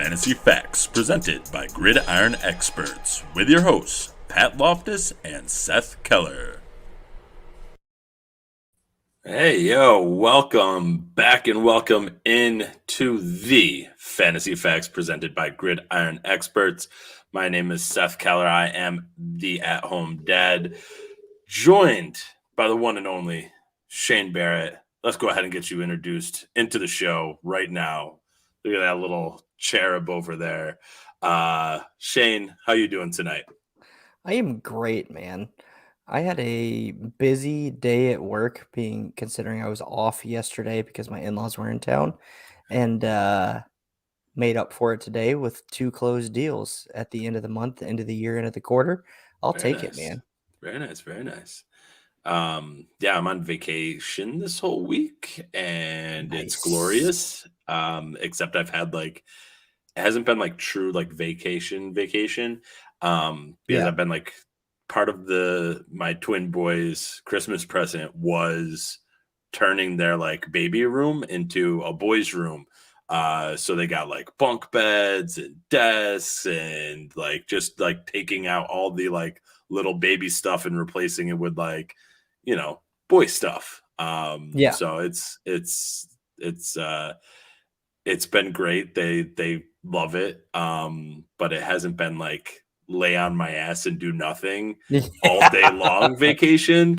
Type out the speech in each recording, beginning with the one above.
Fantasy Facts, presented by Gridiron Experts, with your hosts, Pat Loftus and Seth Keller. Hey, yo, welcome back and welcome into the Fantasy Facts, presented by Gridiron Experts. My name is Seth Keller. I am the at-home dad, joined by the one and only Shane Barrett. Let's go ahead and get you introduced into the show right now. Look at that little cherub over there. Shane, how you doing tonight? I am great, man. I had a busy day at work, considering I was off yesterday because my in-laws were in town, and made up for it today with 2 closed deals at the end of the month, end of the year, end of the quarter. I'll Very take it, nice. man. Very nice. Very nice. Yeah, I'm on vacation this whole week and it's Nice. glorious. Except I've had it hasn't been like true like vacation. Because Yeah. I've been like part of my twin boys' Christmas present was turning their like baby room into a boys' room. So they got like bunk beds and desks and like just like taking out all the like little baby stuff and replacing it with like, boy stuff. Yeah. So it's been great. They love it. But it hasn't been like lay on my ass and do nothing all day long vacation.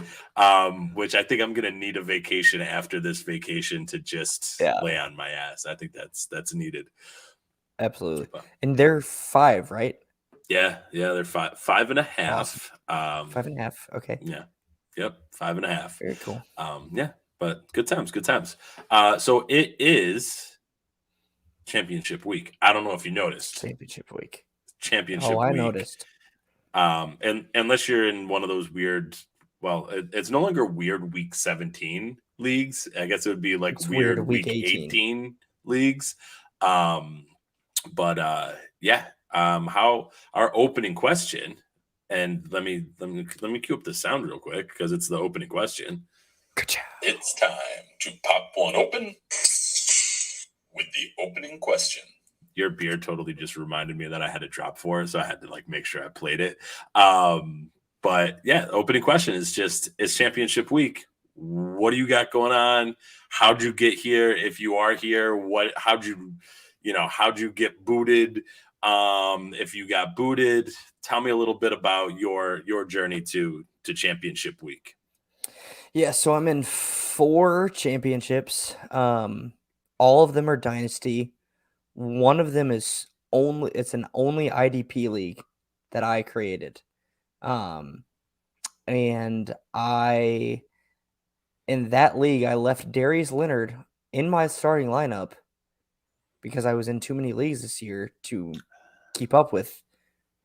Which I think I'm gonna need a vacation after this vacation to just Yeah, lay on my ass. I think that's needed. absolutely. But And they're 5, right? yeah, they're five and a Awesome. half. 5.5. Okay. Yeah, yep, 5.5. Very cool. Yeah, but good times, good times. So it is championship week. I don't know if you noticed. Championship week. Oh, Championship I week. noticed. And unless you're in one of those weird, well, it's no longer weird week 17 leagues. I guess it would be like It's weird weird week week 18. 18 leagues. But yeah. How our opening question, and let me cue up the sound real quick because it's the opening question. Ka-chow. It's time to pop one open with the opening question. Your beer totally just reminded me that I had a drop for it, so I had to like make sure I played it. But yeah, opening question is it's championship week. What do you got going on? How'd you get here? If you are here, how'd you get booted? If you got booted, tell me a little bit about your journey to championship week. Yeah, so I'm in 4 championships. All of them are dynasty. One of them is it's an only IDP league that I created. And in that league, I left Darius Leonard in my starting lineup because I was in too many leagues this year to keep up with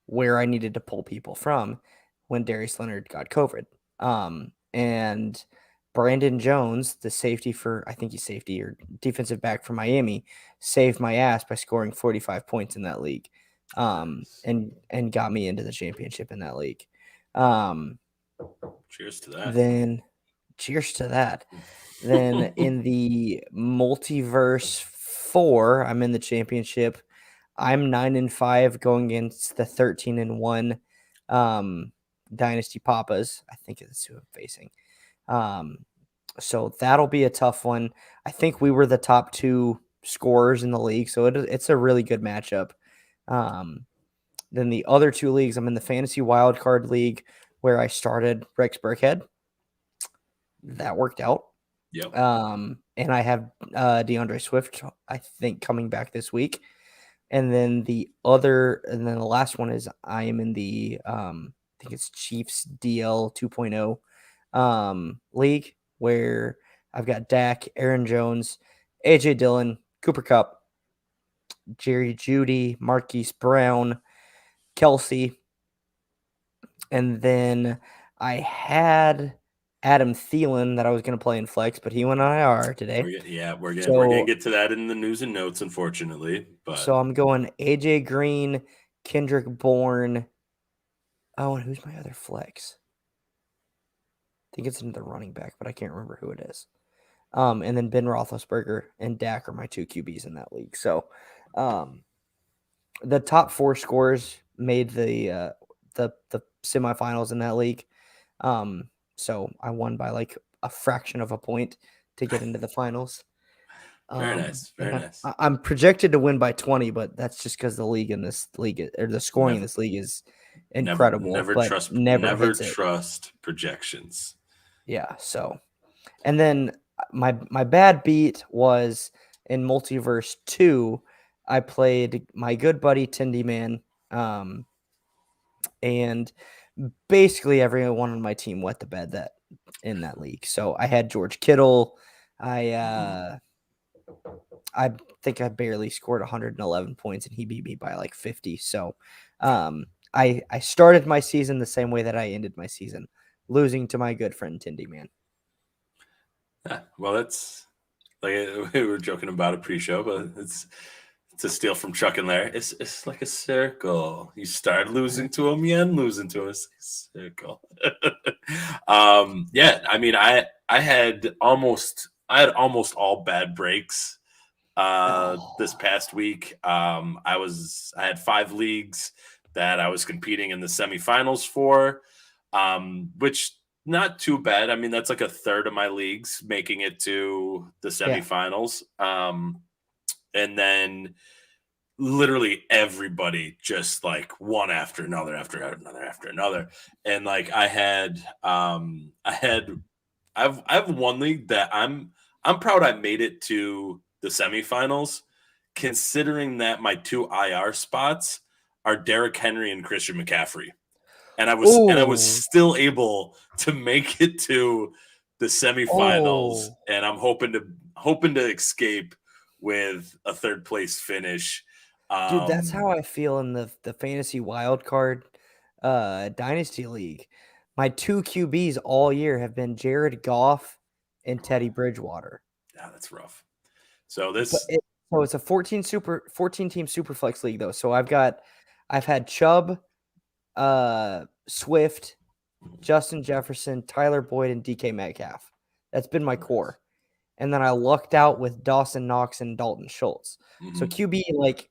where I needed to pull people from when Darius Leonard got COVID. And Brandon Jones, the safety I think he's safety or defensive back for Miami, saved my ass by scoring 45 points in that league. And got me into the championship in that league. Cheers to that. Then cheers to that. Then in the multiverse 4, I'm in the championship. I'm 9-5 going against the 13-1 Dynasty Papas. I think that's who I'm facing. So that'll be a tough one. I think we were the top 2 scorers in the league, so it's a really good matchup. Then the other 2 leagues, I'm in the Fantasy Wildcard League where I started Rex Burkhead. That worked out. Yep. And I have DeAndre Swift, I think, coming back this week. And then the last one is I am in the I think it's Chiefs DL 2.0 league where I've got Dak, Aaron Jones, AJ Dillon, Cooper Kupp, Jerry Jeudy, Marquise Brown, Kelsey. And then I had Adam Thielen that I was going to play in flex, but he went on IR today. We're gonna get to that in the news and notes, unfortunately. But so I'm going AJ Green, Kendrick Bourne. Oh, and who's my other flex? I think it's another running back, but I can't remember who it is. And then Ben Roethlisberger and Dak are my 2 QBs in that league. So the top 4 scorers made the semifinals in that league. So I won by like a fraction of a point to get into the finals. Very nice. Very nice. I'm projected to win by 20, but that's just because the league in this league, or the scoring in this league, is incredible. Never but trust. never Never hits it. trust projections. Yeah. So, and then my bad beat was in Multiverse 2. I played my good buddy Tindy Man, and basically everyone on my team wet the bed in that league. So I had George Kittle. I think I barely scored 111 points, and he beat me by like 50. So I started my season the same way that I ended my season, losing to my good friend Tindy Man. Yeah, well, that's like we were joking about a pre-show, but it's a steal from Chuck and Larry. It's like a circle. You start losing to them, you end losing to us. Circle. Yeah, I mean, I had almost all bad breaks this past week. I had 5 leagues that I was competing in the semifinals for, which not too bad. I mean, that's like a third of my leagues making it to the semifinals. And then literally everybody just like one after another, and like I have one league that I'm proud I made it to the semifinals, considering that my 2 IR spots are Derrick Henry and Christian McCaffrey, and I was still able to make it to the semifinals, and I'm hoping to escape with a 3rd place finish. Dude, that's how I feel in the fantasy wild card dynasty league. My 2 QBs all year have been Jared Goff and Teddy Bridgewater. Yeah, that's rough. So it's a 14 team super flex league though. So I've had Chubb, Swift, Justin Jefferson, Tyler Boyd, and DK Metcalf. That's been my core. And then I lucked out with Dawson Knox and Dalton Schultz. So QB, like,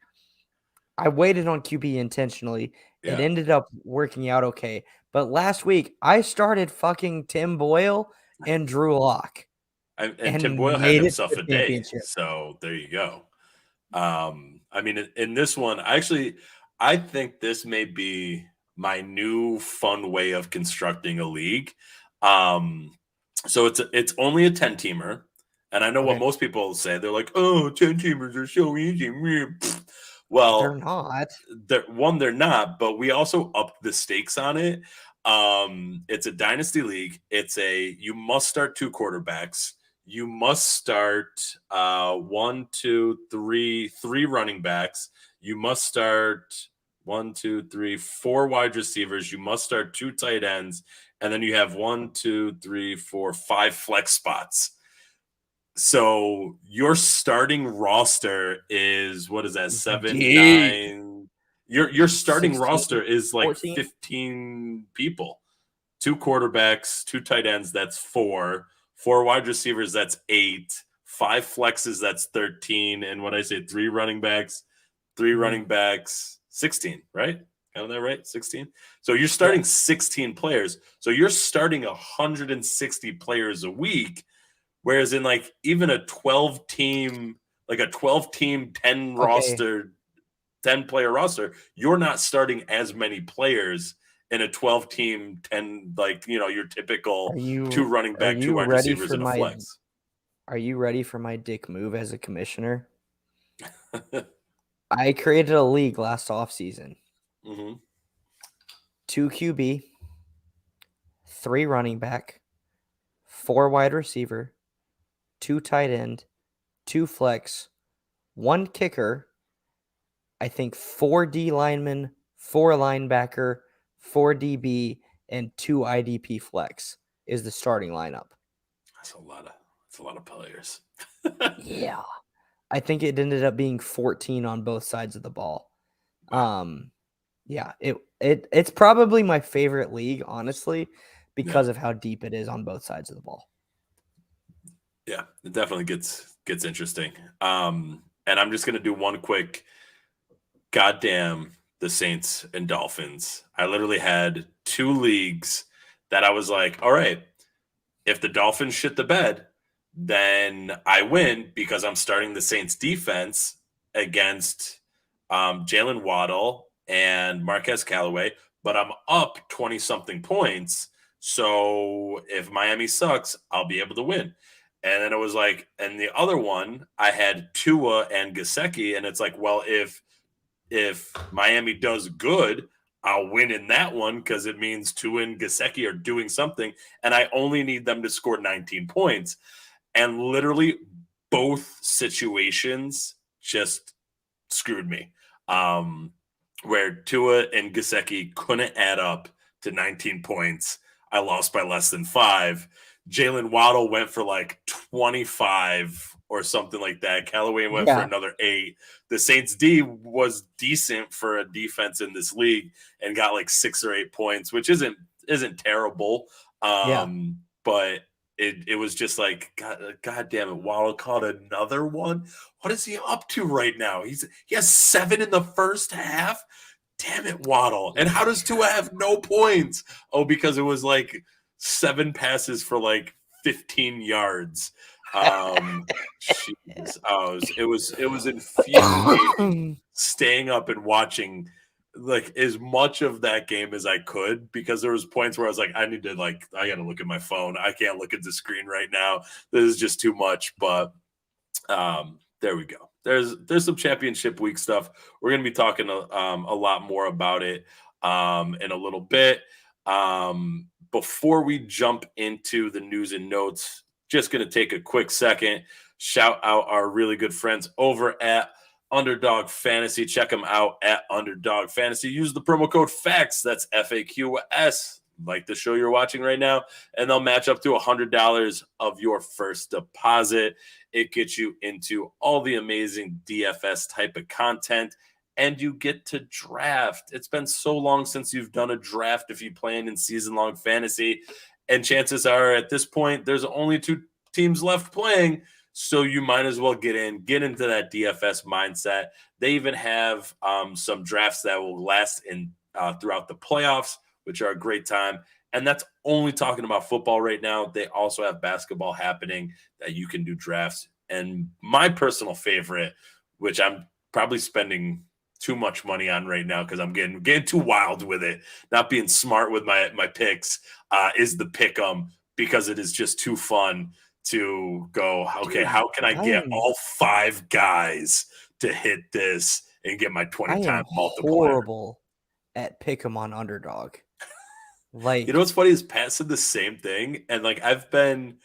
I waited on QB intentionally. Yeah. It ended up working out okay. But last week, I started fucking Tim Boyle and Drew Lock. And Tim Boyle had himself a day. So there you go. I mean, in this one, I think this may be my new fun way of constructing a league. So it's only a 10-teamer. And I know what most people say. They're like, oh, 10-teamers are so easy. Well, they're not. They're not, but we also upped the stakes on it. It's a dynasty league. You must start 2 quarterbacks. You must start 1, 2, 3 running backs. You must start 1, 2, 3, 4 wide receivers. You must start 2 tight ends. And then you have 1, 2, 3, 4, 5 flex spots. So your starting roster is, what is that, 7, 9? Your starting 16, roster is like 14? 15 people. 2 quarterbacks, 2 tight ends, that's 4. 4 wide receivers, that's 8. 5 flexes, that's 13. And when I say 3 running backs, 16, right? Got that right? 16. So you're starting 16 players. So you're starting 160 players a week. Whereas in like even a 12-team 10 roster, 10-player roster, you're not starting as many players in a 12-team 10, like, your typical 2 running back, 2 wide receivers, and a flex. Are you ready for my dick move as a commissioner? I created a league last offseason. 2 QB, 3 running back, 4 wide receiver, 2 tight end, 2 flex, 1 kicker, I think 4 D linemen, 4 linebacker, 4 DB, and 2 IDP flex is the starting lineup. That's a lot of players. Yeah. I think it ended up being 14 on both sides of the ball. Yeah, it's probably my favorite league, honestly, because of how deep it is on both sides of the ball. Yeah, it definitely gets interesting. And I'm just going to do one quick goddamn the Saints and Dolphins. I literally had 2 leagues that I was like, all right, if the Dolphins shit the bed, then I win because I'm starting the Saints defense against Jalen Waddle and Marquez Callaway, but I'm up 20-something points. So if Miami sucks, I'll be able to win. And then it was like, and the other one, I had Tua and Gesicki, and it's like, well, if Miami does good, I'll win in that one because it means Tua and Gesicki are doing something, and I only need them to score 19 points. And literally both situations just screwed me. Where Tua and Gesicki couldn't add up to 19 points. I lost by less than 5. Jalen Waddle went for like 25 or something like that. Callaway went for another 8. The Saints D was decent for a defense in this league and got like 6 or 8 points, which isn't terrible. But it was just like, God damn it, Waddle caught another one. What is he up to right now? He has 7 in the first half. Damn it, Waddle. And how does Tua have no points? Oh, because it was like 7 passes for like 15 yards. Jeez. It was infuriating staying up and watching like as much of that game as I could, because there was points where I was like, I gotta look at my phone. I can't look at the screen right now. This is just too much. But there we go. There's some championship week stuff. We're gonna be talking a lot more about it in a little bit. Before we jump into the news and notes, just gonna take a quick second, shout out our really good friends over at Underdog Fantasy. Check them out at Underdog Fantasy. Use the promo code FAQS, that's FAQS, like the show you're watching right now, and they'll match up to $100 of your first deposit. It gets you into all the amazing DFS type of content, and you get to draft. It's been so long since you've done a draft if you plan in season-long fantasy, and chances are at this point there's only 2 teams left playing. So you might as well get into that DFS mindset. They even have some drafts that will last throughout the playoffs, which are a great time. And that's only talking about football right now. They also have basketball happening that you can do drafts. And my personal favorite, which I'm probably spending too much money on right now because I'm getting too wild with it, not being smart with my picks, is the pick'em, because it is just too fun to go, okay, how can I get all 5 guys to hit this and get my 20-time multiplier? Horrible at pick'em on Underdog. Like, you know what's funny is Pat said the same thing, and like I've been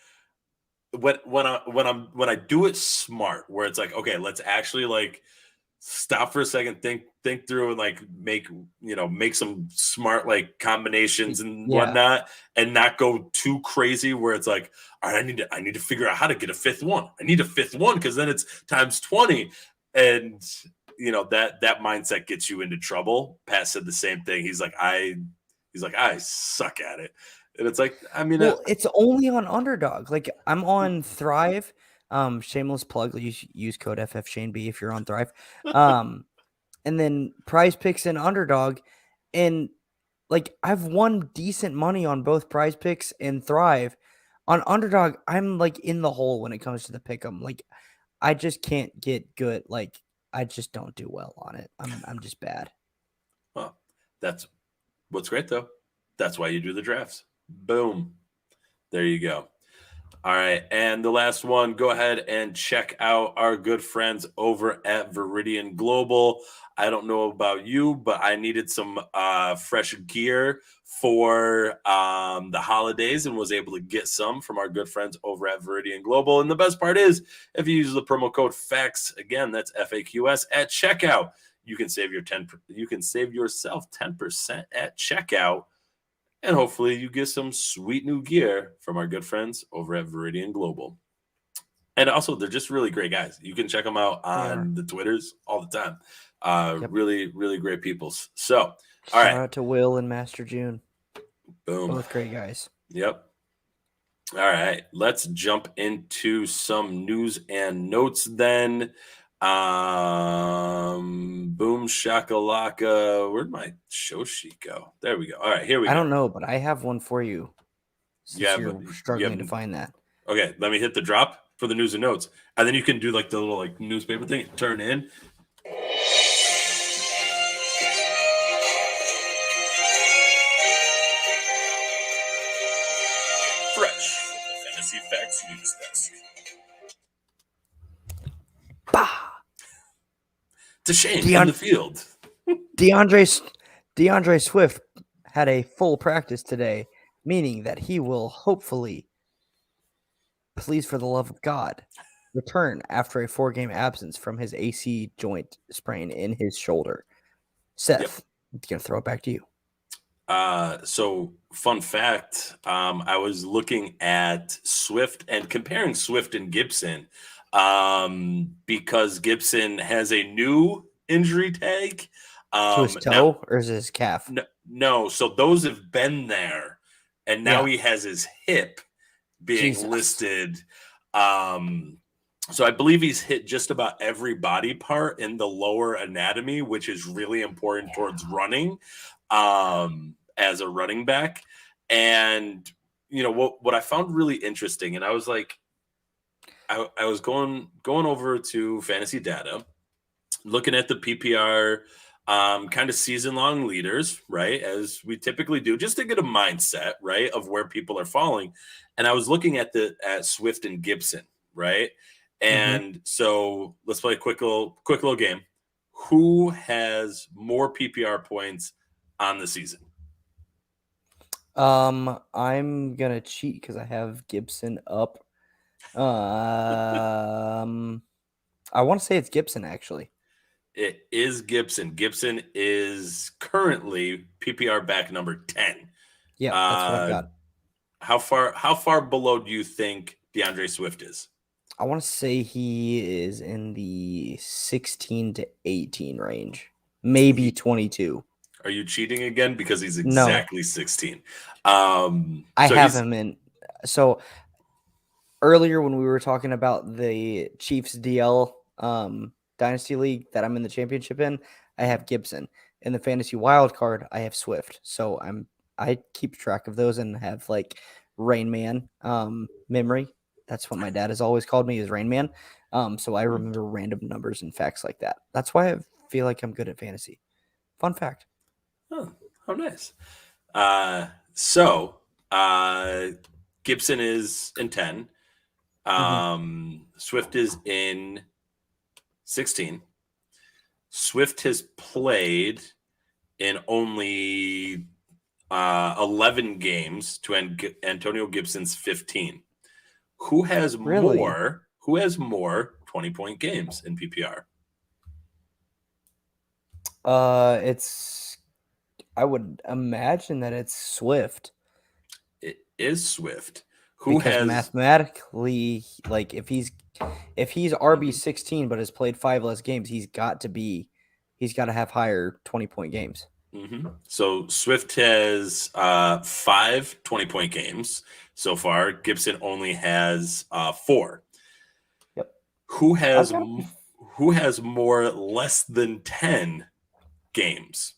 when I do it smart, where it's like, okay, let's actually like stop for a second, think through, and like make some smart like combinations and whatnot, and not go too crazy where it's like, all right, I need to figure out how to get a 5th one. I need a 5th one because then it's times 20, and that mindset gets you into trouble. Pat said the same thing. He's like, I suck at it, and it's like, I mean, it's only on Underdog. Like, I'm on Thrive. Shameless plug. Use code FFShaneB if you're on Thrive. And then Prize Picks and Underdog, and like I've won decent money on both Prize Picks and Thrive. On Underdog, I'm like in the hole when it comes to the pick'em. Like, I just can't get good. Like, I just don't do well on it. I'm just bad. Well, that's what's great though. That's why you do the drafts. Boom. There you go. All right. And the last one, go ahead and check out our good friends over at Viridian Global. I don't know about you, but I needed some fresh gear for the holidays and was able to get some from our good friends over at Viridian Global. And the best part is, if you use the promo code FAQS, again, that's FAQS, at checkout, you can save yourself 10% at checkout. And hopefully you get some sweet new gear from our good friends over at Viridian Global. And also, they're just really great guys. You can check them out on the Twitters all the time. Really, really great people. So, all right. Shout out to Will and Master June. Boom. Both great guys. Yep. All right. Let's jump into some news and notes then. Boom shakalaka. Where'd my show sheet go? There we go. All right, here we go. I don't know, but I have one for you. Since you're struggling to find that. Okay, let me hit the drop for the news and notes, and then you can do like the little like newspaper thing. Turn in. Fresh Fantasy Facts News Desk. Bah! To Shane in the field. DeAndre Swift had a full practice today, meaning that he will hopefully, please for the love of God, return after a 4-game absence from his AC joint sprain in his shoulder. Seth, I'm going to throw it back to you. So fun fact, I was looking at Swift and comparing Swift and Gibson because Gibson has a new injury tag. To his toe or is it his calf? No, so those have been there, and now he has his hip being listed. So I believe he's hit just about every body part in the lower anatomy, which is really important towards running as a running back. And, you know, what I found really interesting, and I was like, I was going over to fantasy data, looking at the PPR kind of season-long leaders, right, as we typically do, just to get a mindset, right, of where people are falling. And I was looking at Swift and Gibson, right? And so let's play a quick little game. Who has more PPR points on the season? I'm gonna cheat because I have Gibson up. I want to say it's Gibson, actually. It is Gibson. Gibson is currently PPR back number 10. Yeah, that's what I've got. How far below do you think DeAndre Swift is? I want to say he is in the 16 to 18 range, maybe 22. Are you cheating again? Because he's exactly 16. I have him in. So earlier when we were talking about the Chiefs DL Dynasty League that I'm in the championship in, I have Gibson. In the fantasy wild card, I have Swift. So I keep track of those and have like Rain Man memory. That's what my dad has always called me, is Rain Man. So I remember random numbers and facts like that. That's why I feel like I'm good at fantasy. Fun fact. Oh, how nice. So Gibson is in 10. Swift is in 16. Swift has played in only 11 games to Antonio Gibson's 15. Who has more 20-point games in PPR? I would imagine that it's Swift. It is Swift. Because mathematically, like if he's RB16 but has played 5 less games, he's got to have higher 20-point games. So Swift has 5 20-point games so far. Gibson only has 4. Yep. Who has more less than 10 games?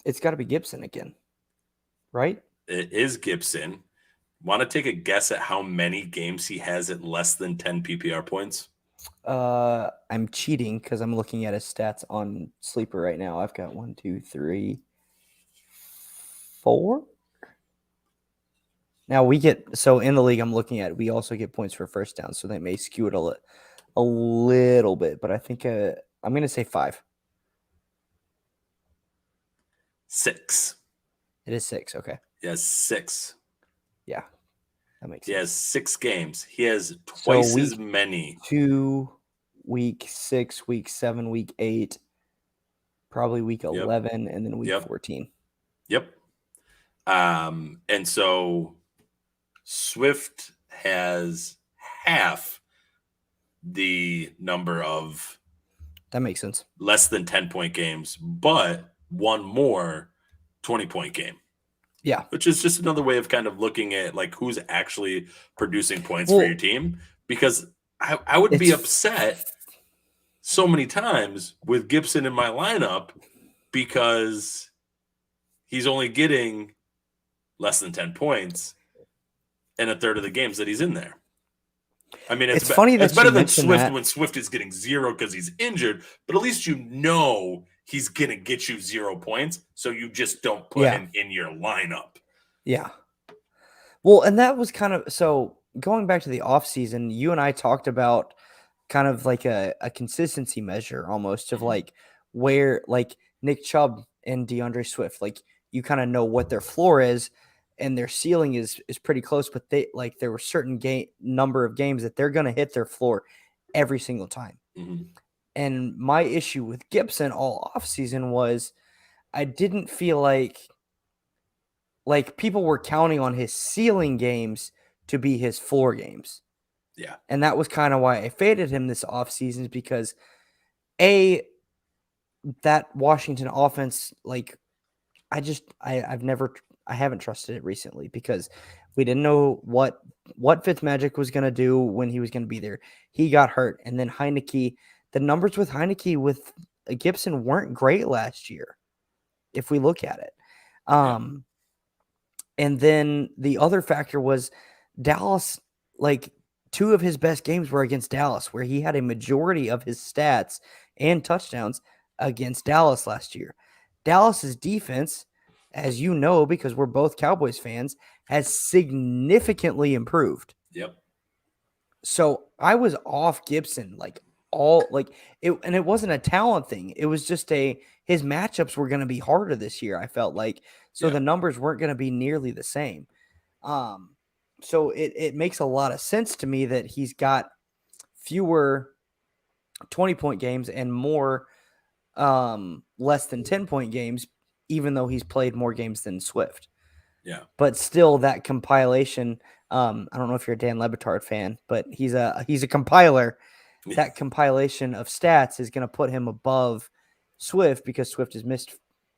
It's got to be Gibson again, right? It is Gibson. Want to take a guess at how many games he has at less than 10 PPR points? I'm cheating because I'm looking at his stats on Sleeper right now. I've got 1, 2, 3, 4. Now so in the league I'm looking at, we also get points for first down, so that may skew it a little bit, but I think I'm going to say 5. 6. It is 6. Okay. Yes, 6. Yeah, that makes sense. He has 6 games. He has twice as many. 2, week 6, week 7, week 8, probably week 11, and then week 14. Yep. And so Swift has half the number of that makes sense. Less than 10-point games, but one more 20-point game. Yeah. Which is just another way of kind of looking at like who's actually producing points for your team. Because I would be upset so many times with Gibson in my lineup because he's only getting less than 10 points in a third of the games that he's in there. I mean, it's funny that it's better you than Swift that. when Swift is getting 0 because he's injured, but at least you know he's going to get you 0 points, so you just don't put him in your lineup. Yeah. Well, and that was kind of – so going back to the offseason, you and I talked about kind of like a consistency measure almost of like where like Nick Chubb and DeAndre Swift, like you kind of know what their floor is and their ceiling is pretty close, but they like there were certain number of games that they're going to hit their floor every single time. Mm-hmm. And my issue with Gibson all offseason was I didn't feel like people were counting on his ceiling games to be his floor games. Yeah. And that was kind of why I faded him this offseason because that Washington offense, like I haven't trusted it recently because we didn't know what Fitzmagic was going to do when he was going to be there. He got hurt. And then Heineke, the numbers with Heineke with Gibson weren't great last year, if we look at it. And then the other factor was Dallas, like 2 of his best games were against Dallas, where he had a majority of his stats and touchdowns against Dallas last year. Dallas's defense, as you know, because we're both Cowboys fans, has significantly improved. Yep. So I was off Gibson, and it wasn't a talent thing. It was just his matchups were going to be harder this year, I felt like. So the numbers weren't going to be nearly the same. So it makes a lot of sense to me that he's got fewer 20-point games and more less than 10-point games, even though he's played more games than Swift. Yeah. But still that compilation, I don't know if you're a Dan Le Batard fan, but he's a compiler. That compilation of stats is going to put him above Swift because Swift has missed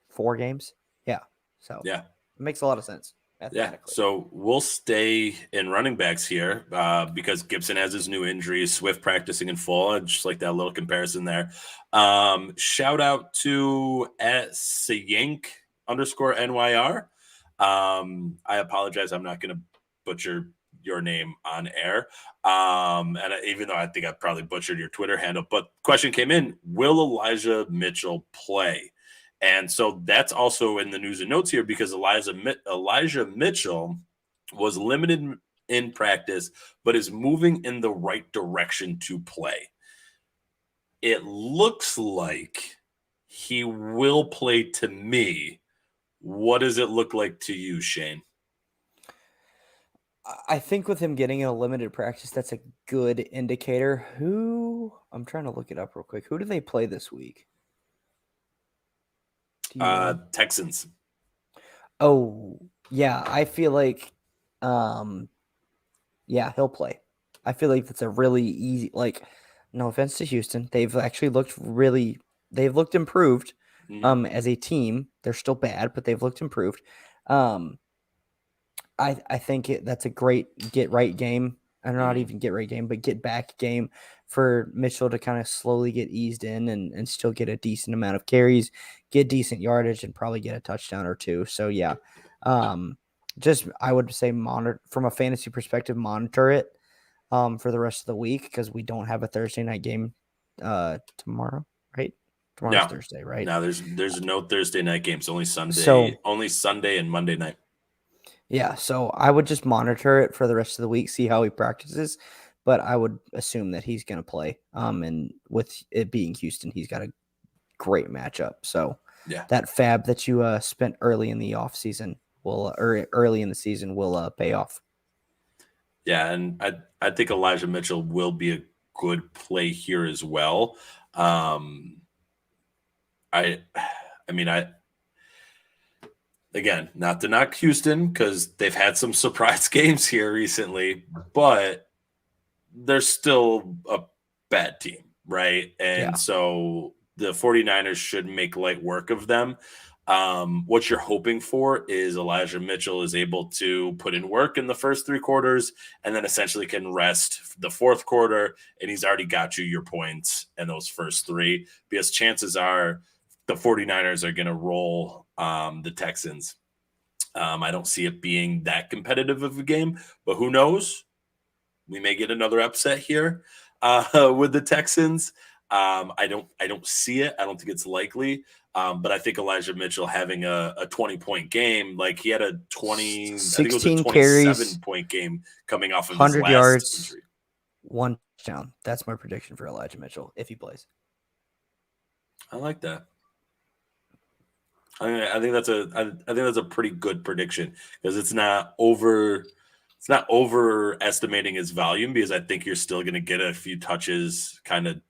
4 games. Yeah. So it makes a lot of sense. Yeah. So we'll stay in running backs here because Gibson has his new injury, Swift practicing in full, just like that little comparison there. Shout out to @Sayank_NYR. I apologize. I'm not going to butcher your name on air. And even though I think I probably butchered your Twitter handle, but question came in, will Elijah Mitchell play? And so that's also in the news and notes here because Elijah Mitchell was limited in practice, but is moving in the right direction to play. It looks like he will play to me. What does it look like to you, Shane? I think with him getting in a limited practice, that's a good indicator. I'm trying to look it up real quick. Who do they play this week? Texans. Oh, yeah. I feel like, he'll play. I feel like that's a really easy, no offense to Houston. They've actually looked improved as a team. They're still bad, but they've looked improved. I think that's a great get right game. And not even get right game, but get back game for Mitchell to kind of slowly get eased in and still get a decent amount of carries, get decent yardage, and probably get a touchdown or 2. So, I would say monitor from a fantasy perspective, monitor it for the rest of the week because we don't have a Thursday night game tomorrow, right? Tomorrow's Thursday, right? No, there's no Thursday night games, only Sunday, only Sunday and Monday night. Yeah, so I would just monitor it for the rest of the week, see how he practices, but I would assume that he's going to play. And with it being Houston, he's got a great matchup. So that fab that you spent early in the offseason early in the season will pay off. Yeah, and I think Elijah Mitchell will be a good play here as well. Again, not to knock Houston because they've had some surprise games here recently, but they're still a bad team, right? And so the 49ers should make light work of them. What you're hoping for is Elijah Mitchell is able to put in work in the first 3 quarters and then essentially can rest the fourth quarter, and he's already got you your points in those first 3, because chances are the 49ers are going to roll the Texans. I don't see it being that competitive of a game, but who knows? We may get another upset here with the Texans. I don't see it. I don't think it's likely. But I think Elijah Mitchell having a 20-point game, like he had a 16 carries, 27-point game coming off of 100 his last yards, injury. 1 touchdown. That's my prediction for Elijah Mitchell if he plays. I like that. I think that's a pretty good prediction, because it's not overestimating his volume, because I think you're still going to get a few touches kind of,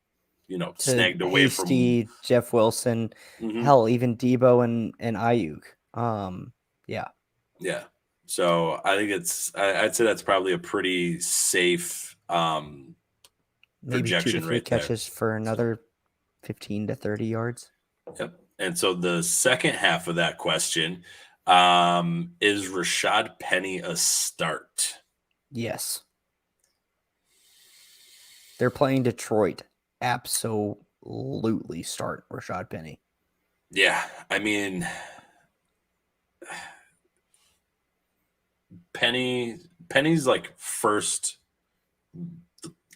snagged away Hasty, from Jeff Wilson, hell, even Debo and Ayuk. Yeah. So I think I'd say that's probably a pretty safe maybe 2 to 3 right catches there for another 15 to 30 yards. Yep. And so the second half of that question is Rashad Penny a start? Yes. They're playing Detroit. Absolutely start Rashad Penny. Yeah. I mean, Penny's like first,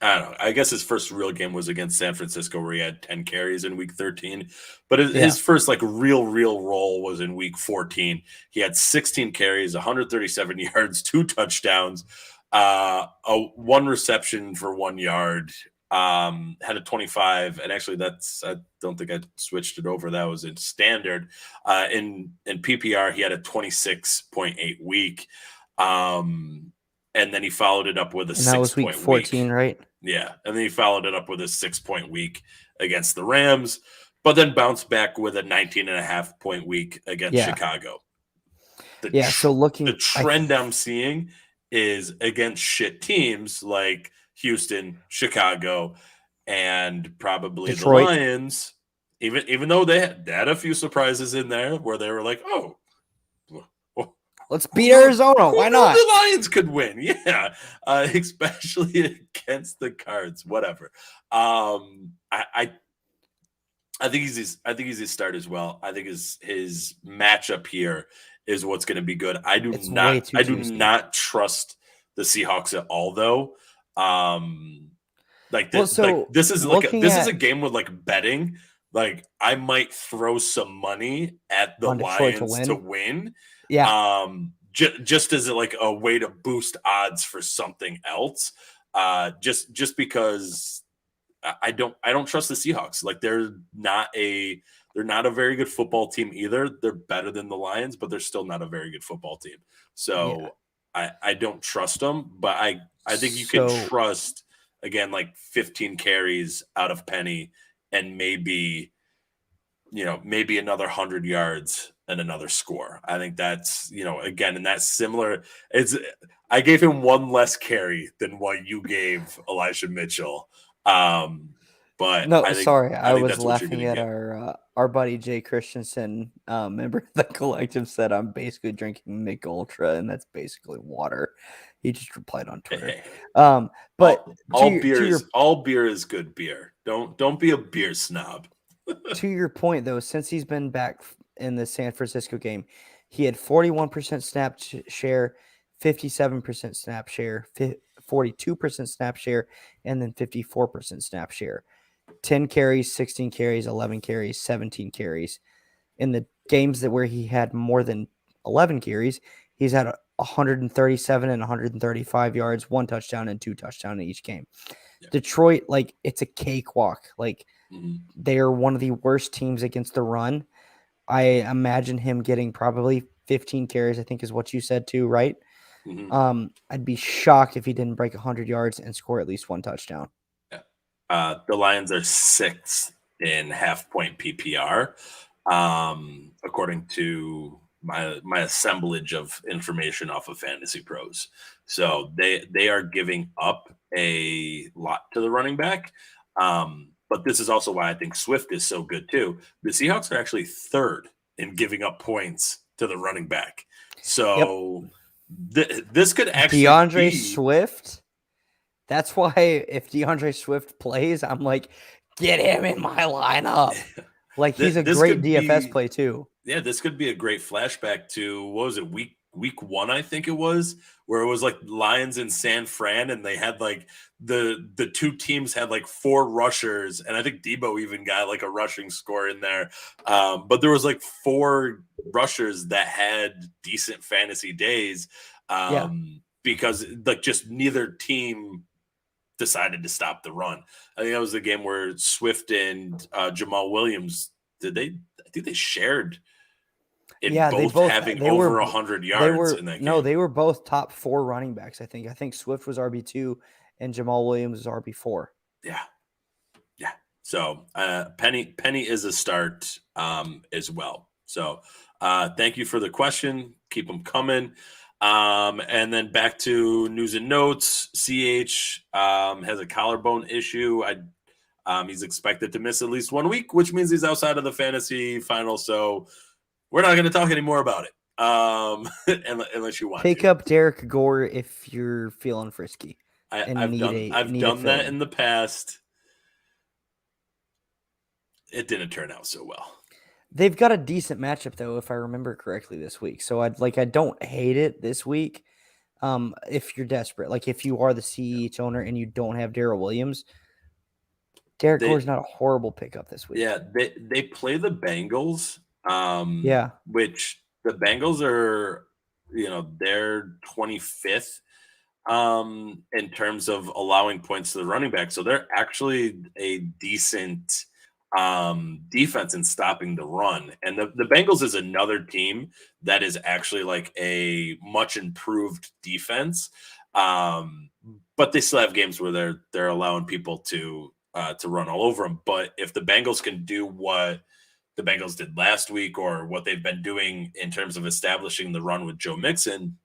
I don't know, I guess his first real game was against San Francisco, where he had 10 carries in week 13. But his first like real role was in week 14. He had 16 carries, 137 yards, 2 touchdowns, 1 reception for 1 yard, had a 25. And actually I don't think I switched it over. That was in standard. In PPR, he had a 26.8 week. And then he followed it up with a 6 that was week 14, week. Right? Yeah. And then he followed it up with a 6-point week against the Rams, but then bounced back with a 19.5-point week against Chicago. The trend I'm seeing is against shit teams like Houston, Chicago, and probably Detroit. The Lions, even though they had a few surprises in there where they were like, oh, let's beat Arizona. Why not? The Lions could win. Yeah. Especially against the Cards. Whatever. I think he's a start as well. I think his matchup here is what's going to be good. I do not trust the Seahawks at all, though. This is a game with like betting. Like I might throw some money at the Lions to win. Yeah. Just as like a way to boost odds for something else. Just because I don't trust the Seahawks. Like they're not a very good football team either. They're better than the Lions, but they're still not a very good football team. So I don't trust them, but I think you can trust, again, like 15 carries out of Penny and maybe another 100 yards and another score. I think that's, again, and that's similar. I gave him 1 less carry than what you gave Elijah Mitchell. But no, I was laughing at our buddy Jay Christensen, member of the collective, said I'm basically drinking Mick Ultra, and that's basically water. He just replied on Twitter. But all beer is good beer. Don't be a beer snob. To your point, though, since he's been back in the San Francisco game, he had 41% snap share, 57% snap share, 42% snap share, and then 54% snap share. 10 carries, 16 carries, 11 carries, 17 carries. In the games where he had more than 11 carries, he's had 137 and 135 yards, 1 touchdown and 2 touchdowns in each game. Yeah. Detroit, like, it's a cakewalk. Like, they are one of the worst teams against the run. I imagine him getting probably 15 carries, I think is what you said too, right? Mm-hmm. I'd be shocked if he didn't break 100 yards and score at least 1 touchdown. Yeah. The Lions are 6th in half-point PPR, according to my assemblage of information off of Fantasy Pros. So they are giving up a lot to the running back. But this is also why I think Swift is so good too. The Seahawks are actually 3rd in giving up points to the running back. So this could actually DeAndre Swift. That's why if DeAndre Swift plays, I'm like, get him in my lineup. Like, he's a great DFS play too. Yeah, this could be a great flashback to, what was it, week 1, I think it was, where it was like Lions and San Fran, and they had like the two teams had like 4 rushers, and I think Debo even got like a rushing score in there. But there was like 4 rushers that had decent fantasy days because like just neither team decided to stop the run. I think that was the game where Swift and Jamal Williams, I think they shared having over 100 yards in that game. No, they were both top 4 running backs, I think. I think Swift was RB2 and Jamal Williams was RB4. Yeah. So Penny is a start as well. So thank you for the question. Keep them coming. And then back to news and notes. CH has a collarbone issue. He's expected to miss at least 1 week, which means he's outside of the fantasy final. So we're not going to talk anymore about it, unless you want Pick up Derek Gore if you're feeling frisky. I've done that in the past. It didn't turn out so well. They've got a decent matchup though, if I remember correctly, this week. So I don't hate it this week. If you're desperate, like if you are the CEH owner and you don't have Darrell Williams, Derek Gore's not a horrible pickup this week. Yeah, they play the Bengals. Which the Bengals are, they're 25th in terms of allowing points to the running back. So they're actually a decent defense in stopping the run. And the Bengals is another team that is actually like a much improved defense. But they still have games where they're allowing people to run all over them. But if the Bengals can do what the Bengals did last week, or what they've been doing in terms of establishing the run with Joe Mixon,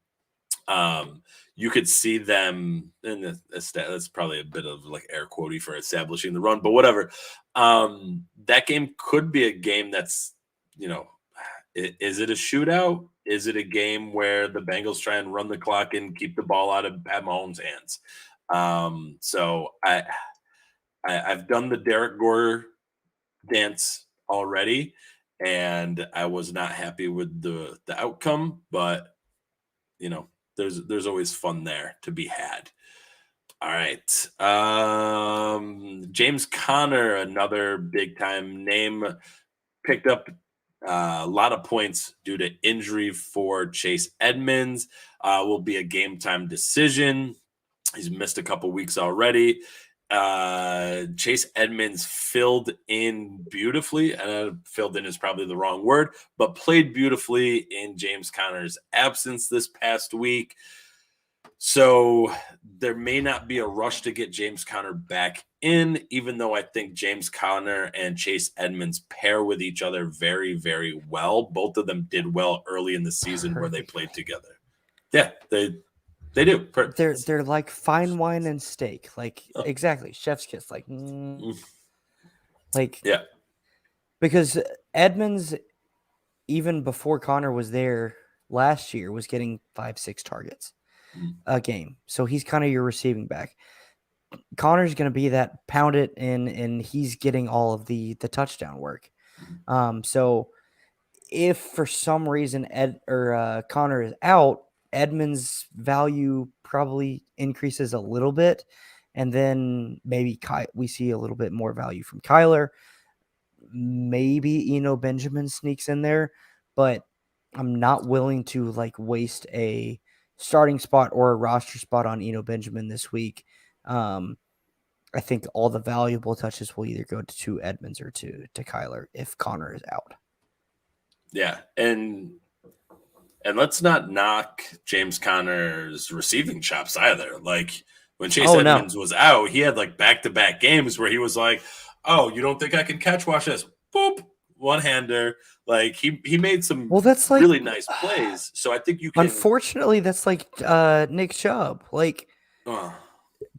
you could see them, and that's probably a bit of like air quotey for establishing the run, but whatever. That game could be a game that's, is it a shootout? Is it a game where the Bengals try and run the clock and keep the ball out of Pat Mahomes' hands? So I've done the Derek Gore dance already, and I was not happy with the outcome, but there's always fun there to be had. All right. James Conner, another big time name, picked up a lot of points due to injury for Chase Edmonds. Will be a game time decision. He's missed a couple weeks already. Chase Edmonds filled in beautifully, and filled in is probably the wrong word, but played beautifully in James Conner's absence this past week. So there may not be a rush to get James Conner back in, even though I think James Conner and Chase Edmonds pair with each other very, very well. Both of them did well early in the season where they played together. Yeah, they do. They're like fine wine and steak. Like, exactly. Chef's kiss. Yeah. Because Edmonds, even before Connor was there last year, was getting 5-6 targets a game. So he's kind of your receiving back. Connor's going to be that pound it in, and he's getting all of the touchdown work. So if for some reason Connor is out, Edmonds' value probably increases a little bit, and then maybe we see a little bit more value from Kyler. Maybe Eno Benjamin sneaks in there, but I'm not willing to waste a starting spot or a roster spot on Eno Benjamin this week. I think all the valuable touches will either go to Edmonds or to Kyler if Connor is out. Yeah, and let's not knock James Conner's receiving chops either. Like when Chase Edmonds was out, he had back-to-back games where he was like, "Oh, you don't think I can catch? Watch this, boop, one-hander." He made some really nice plays. So I think you can. Unfortunately, that's Nick Chubb.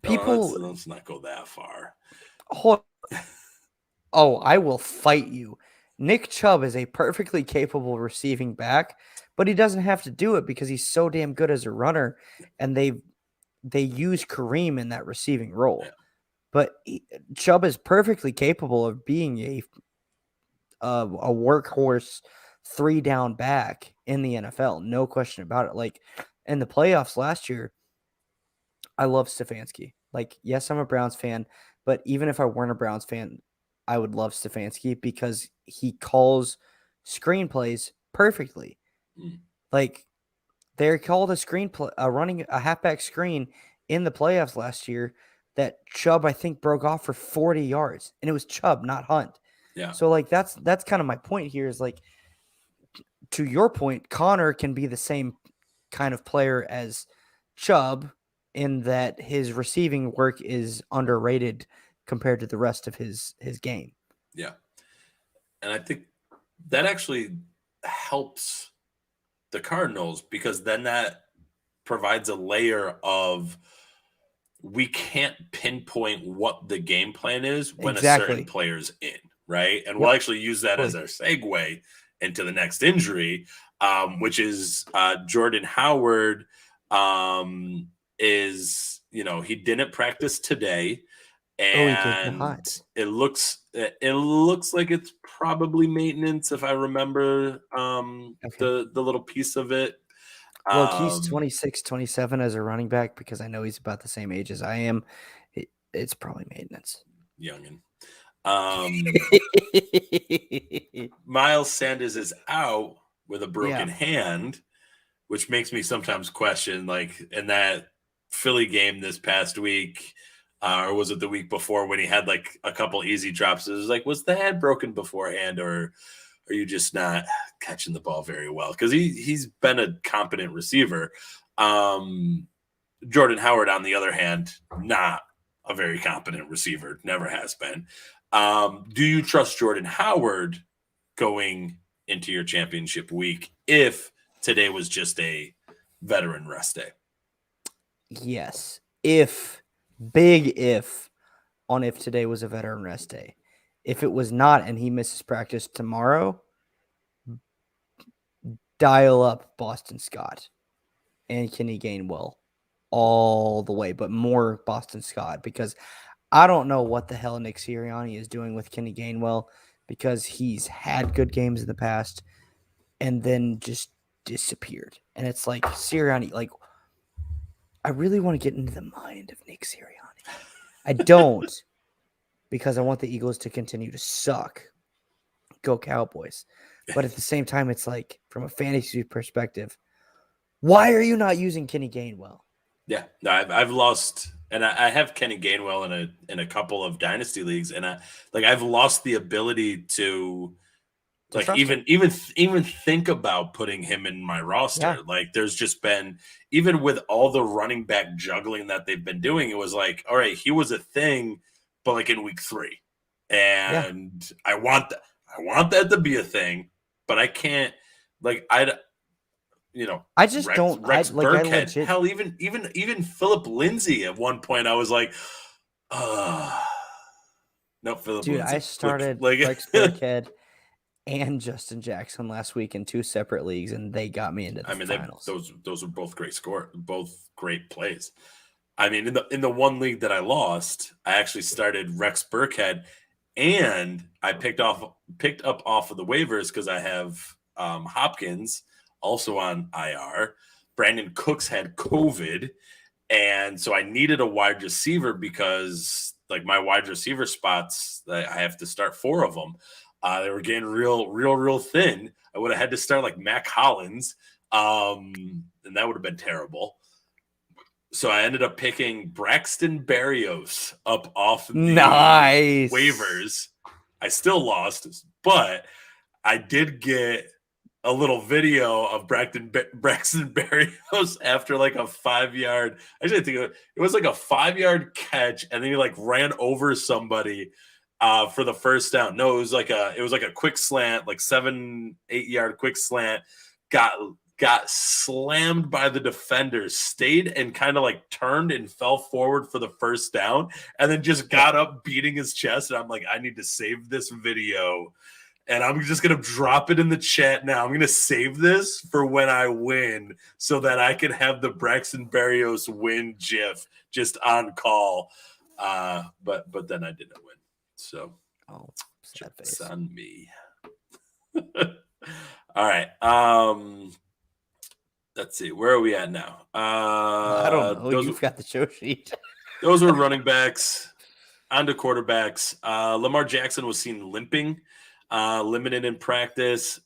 People. Let's not go that far. I will fight you. Nick Chubb is a perfectly capable receiving back, but he doesn't have to do it because he's so damn good as a runner, and they use Kareem in that receiving role. Yeah. But Chubb is perfectly capable of being a workhorse 3-down back in the NFL. No question about it. Like in the playoffs last year, I love Stefanski. Like, yes, I'm a Browns fan, but even if I weren't a Browns fan, I would love Stefanski because he calls screenplays perfectly. Like, they called a screenplay, running a halfback screen in the playoffs last year that Chubb, I think, broke off for 40 yards, and it was Chubb, not Hunt. Yeah. So, like, that's kind of my point here is, like, to your point, Connor can be the same kind of player as Chubb in that his receiving work is underrated compared to the rest of his game. Yeah. And I think that actually helps the Cardinals because then that provides a layer of we can't pinpoint what the game plan is when a certain player's in, right? And we'll actually use that as our segue into the next injury, which is Jordan Howard is, he didn't practice today. And it looks like it's probably maintenance if I remember the little piece of it. Well, he's 26, 27 as a running back because I know he's about the same age as I am. It's probably maintenance. Youngin. Miles Sanders is out with a broken hand, which makes me sometimes question, like in that Philly game this past week, or was it the week before when he had like a couple easy drops? It was like, was the hand broken beforehand, or are you just not catching the ball very well? Because he's been a competent receiver. Jordan Howard, on the other hand, not a very competent receiver, never has been. Do you trust Jordan Howard going into your championship week if today was just a veteran rest day? Yes. Big if today was a veteran rest day. If it was not and he misses practice tomorrow, dial up Boston Scott and Kenny Gainwell all the way, but more Boston Scott because I don't know what the hell Nick Sirianni is doing with Kenny Gainwell because he's had good games in the past and then just disappeared. And it's like Sirianni, like, I really want to get into the mind of Nick Sirianni. I don't because I want the Eagles to continue to suck. Go Cowboys. But at the same time, it's like, from a fantasy perspective, why are you not using Kenny Gainwell? Yeah, no, I've lost, and I have Kenny Gainwell in a couple of dynasty leagues, and I've lost the ability to like even think about putting him in my roster. Yeah. Like there's just been, even with all the running back juggling that they've been doing, it was like, all right, he was a thing, but like in week 3, and I want that to be a thing, but I can't, like I just don't. Rex Burkhead, hell, even Philip Lindsay at one point, I was like, no, Philip Lindsay. Dude, I started Rex Burkhead and Justin Jackson last week in 2 separate leagues, and they got me into the finals. Those were both both great plays. I mean, in the one league that I lost, I actually started Rex Burkhead, and I picked up off of the waivers because I have Hopkins also on IR. Brandon Cooks had COVID, and so I needed a wide receiver because like my wide receiver spots, I have to start 4 of them. They were getting real thin. I would have had to start like Mac Hollins, and that would have been terrible. So I ended up picking Braxton Berrios up off the waivers. I still lost, but I did get a little video of Braxton Berrios after like a 5-yard. Actually, I think it was like a 5-yard catch, and then he like ran over somebody for the first down. No, it was like a quick slant, like 7-8 yard quick slant. Got slammed by the defender, stayed and kind of like turned and fell forward for the first down, and then just got up beating his chest. And I'm like, I need to save this video And I'm just going to drop it in the chat now. I'm going to save this for when I win so that I can have the Braxton Berrios win GIF just on call. But then I didn't win. So sad face. It's on me. All right. Let's see. Where are we at now? I don't know. You've got the show sheet. Those were running backs. On to quarterbacks. Lamar Jackson was seen limping. Limited in practice,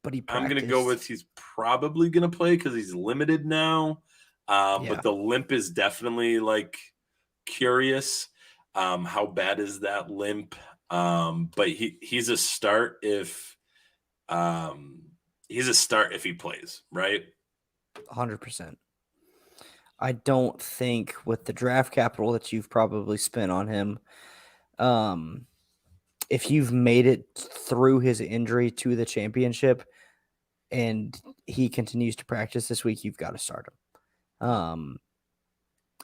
but I'm going to go with he's probably going to play because he's limited now. But the limp is definitely like curious. How bad is that limp? But he's a start if he plays, right? 100%. I don't think with the draft capital that you've probably spent on him, if you've made it through his injury to the championship and he continues to practice this week, you've got to start him.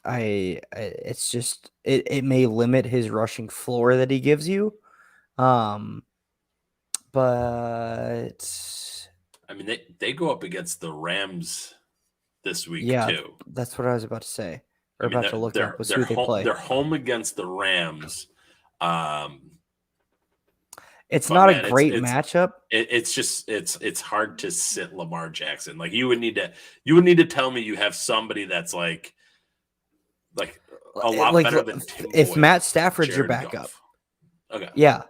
It's just, it may limit his rushing floor that he gives you. But I mean, they go up against the Rams this week too. That's what I was about to say. Or about to look up was who they play. They're home against the Rams. It's not a great matchup. It's hard to sit Lamar Jackson. Like you would need to tell me you have somebody that's like a lot better than Tim if Boyd, Matt Stafford's Jared your backup. Goff. Okay. Yeah.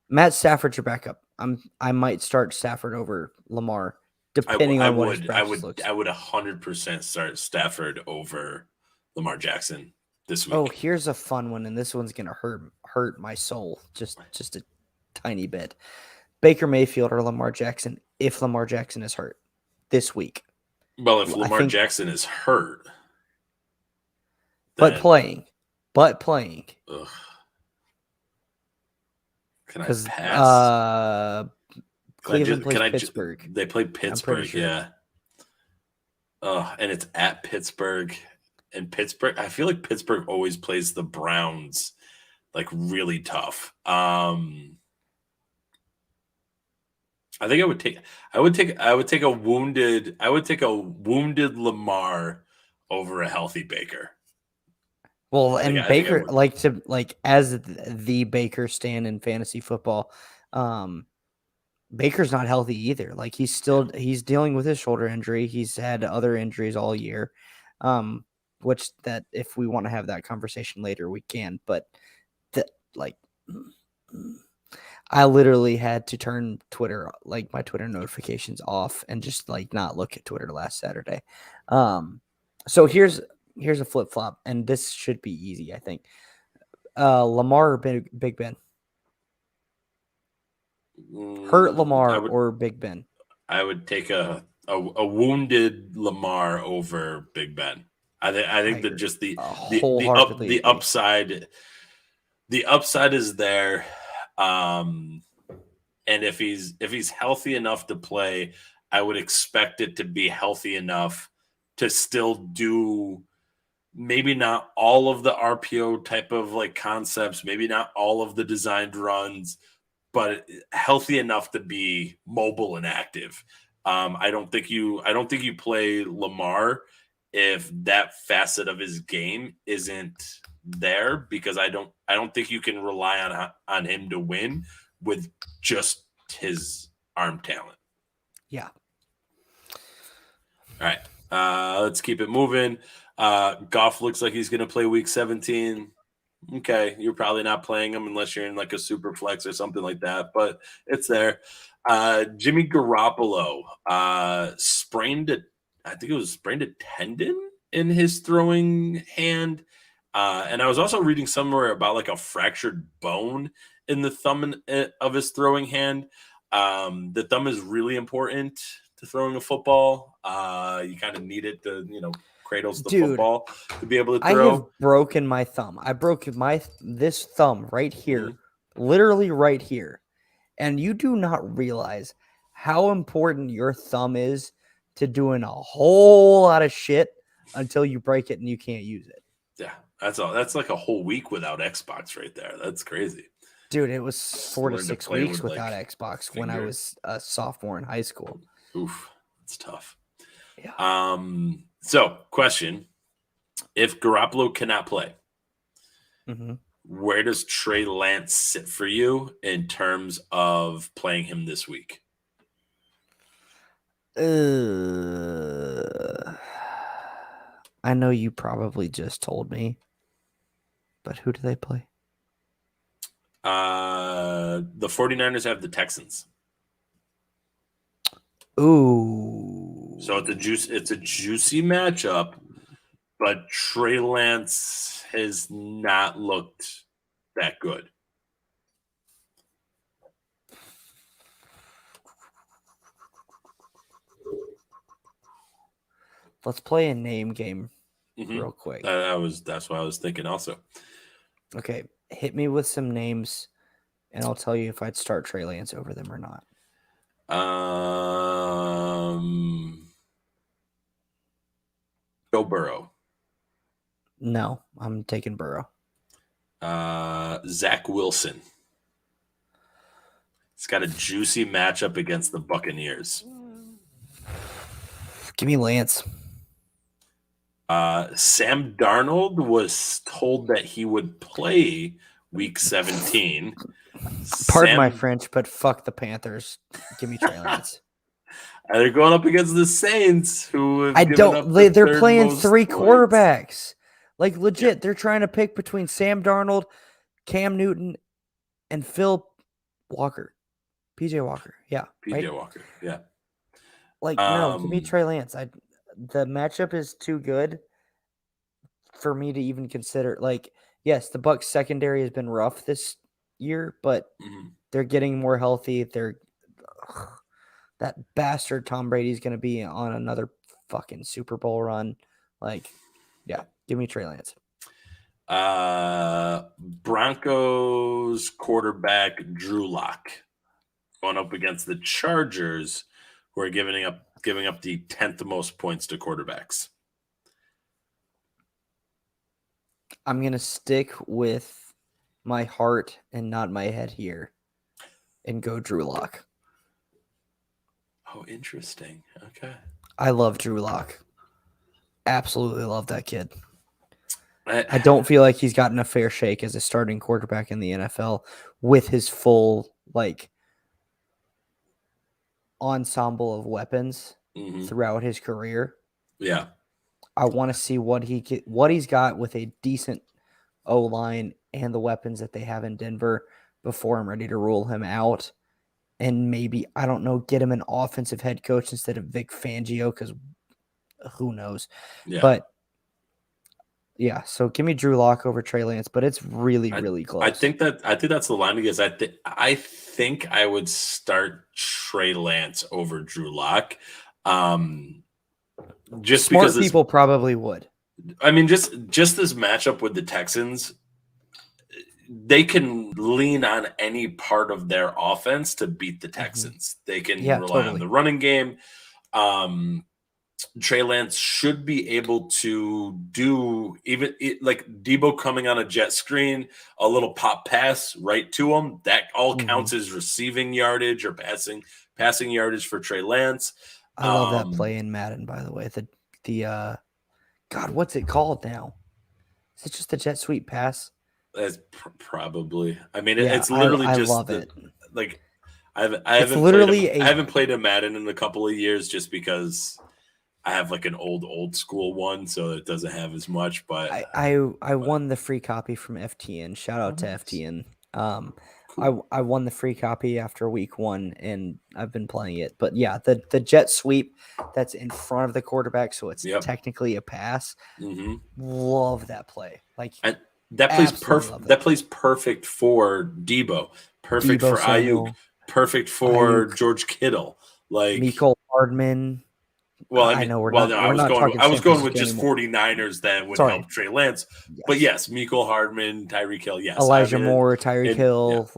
Matt Stafford's your backup. I might start Stafford over Lamar, depending on what his practice looks like. I would 100% start Stafford over Lamar Jackson this week. Oh, here's a fun one, and this one's gonna hurt my soul just a tiny bit. Baker Mayfield or Lamar Jackson if Lamar Jackson is hurt this week. Well, if Lamar Jackson is hurt, but playing. Ugh. Can I pass? Cleveland plays Pittsburgh. They play Pittsburgh, sure. Yeah. And it's at Pittsburgh. And Pittsburgh, I feel like Pittsburgh always plays the Browns like really tough. I think I would take a wounded Lamar over a healthy Baker. Well, and Baker as the Baker stand in fantasy football, Baker's not healthy either. Like he's dealing with his shoulder injury. He's had other injuries all year. Which that if we want to have that conversation later, we can. But I literally had to turn Twitter, like my Twitter notifications off and just like not look at Twitter last Saturday. So here's a flip flop, and this should be easy, I think. Lamar or Big Ben? Hurt Lamar or Big Ben? I would take a wounded Lamar over Big Ben. I think that just the upside is there. And if he's healthy enough to play, I would expect it to be healthy enough to still do maybe not all of the RPO type of like concepts, maybe not all of the designed runs, but healthy enough to be mobile and active. I don't think you play Lamar if that facet of his game isn't there, because I don't think you can rely on him to win with just his arm talent. Yeah. All right. Let's keep it moving. Goff looks like he's going to play week 17. Okay. You're probably not playing him unless you're in like a super flex or something like that, but it's there. Jimmy Garoppolo sprained a tendon in his throwing hand. And I was also reading somewhere about like a fractured bone in the thumb of his throwing hand. The thumb is really important to throwing a football. You kind of need it to, cradles the football to be able to throw. I have broken my thumb. I broke this thumb right here, literally right here. And you do not realize how important your thumb is to doing a whole lot of shit until you break it and you can't use it. Yeah, that's all. That's like a whole week without Xbox right there. That's crazy. Dude, it was 4 to learned to 6 play weeks with, without like, Xbox when I was a sophomore in high school. Oof, it's tough. Yeah. So, question: if Garoppolo cannot play, where does Trey Lance sit for you in terms of playing him this week? I know you probably just told me, but who do they play? The 49ers have the Texans. Ooh. So it's a juicy matchup, but Trey Lance has not looked that good. Let's play a name game real quick. That's what I was thinking also. Okay, hit me with some names, and I'll tell you if I'd start Trey Lance over them or not. Joe Burrow. No, I'm taking Burrow. Zach Wilson. It's got a juicy matchup against the Buccaneers. Give me Lance. Sam Darnold was told that he would play Week 17. Pardon my French, but fuck the Panthers. Give me Trey Lance. They're going up against the Saints, who have they're playing 3 quarterbacks. Like, legit, They're trying to pick between Sam Darnold, Cam Newton, and Phil Walker. PJ Walker. Yeah. PJ Walker. Yeah. Like, no, give me Trey Lance. The matchup is too good for me to even consider. Like, yes, the Bucs secondary has been rough this year, but they're getting more healthy. That bastard Tom Brady's going to be on another fucking Super Bowl run. Like, yeah, give me Trey Lance. Broncos quarterback Drew Lock going up against the Chargers, who are giving up the 10th most points to quarterbacks. I'm going to stick with my heart and not my head here and go Drew Lock. Oh, interesting. Okay. I love Drew Lock. Absolutely love that kid. I don't feel like he's gotten a fair shake as a starting quarterback in the NFL with his full, like, ensemble of weapons throughout his career. Yeah. I want to see what he's got with a decent O-line and the weapons that they have in Denver before I'm ready to rule him out. And maybe, I don't know, get him an offensive head coach instead of Vic Fangio, because who knows. Yeah. But, yeah, so give me Drew Lock over Trey Lance, but it's really, really close. I think that's the line, because I think I would start Trey Lance over Drew Lock. Just Smart because people probably would. I mean, just this matchup with the Texans, they can lean on any part of their offense to beat the Texans. They can rely on the running game. Trey Lance should be able to do like Debo coming on a jet screen, a little pop pass right to him. That all counts as receiving yardage or passing yardage for Trey Lance. I love that play in Madden, by the way. The God, what's it called now? Is it just the jet sweep pass? That's probably. I mean, it's literally I love it. Like I haven't played a Madden in a couple of years, just because I have like an old school one, so it doesn't have as much. But I won the free copy from FTN. Shout out to FTN. Cool. I won the free copy after week 1, and I've been playing it. But yeah, the jet sweep that's in front of the quarterback, so it's technically a pass. Love that play. Like, that plays perfect. That plays perfect for Debo. Perfect for Ayuk. Perfect for George Kittle. Like Mecole Hardman. Well, I know I was going with just 49ers that would help Trey Lance. Yes. But yes, Mecole Hardman, Tyreek Hill, yes. Elijah Moore, Tyreek Hill.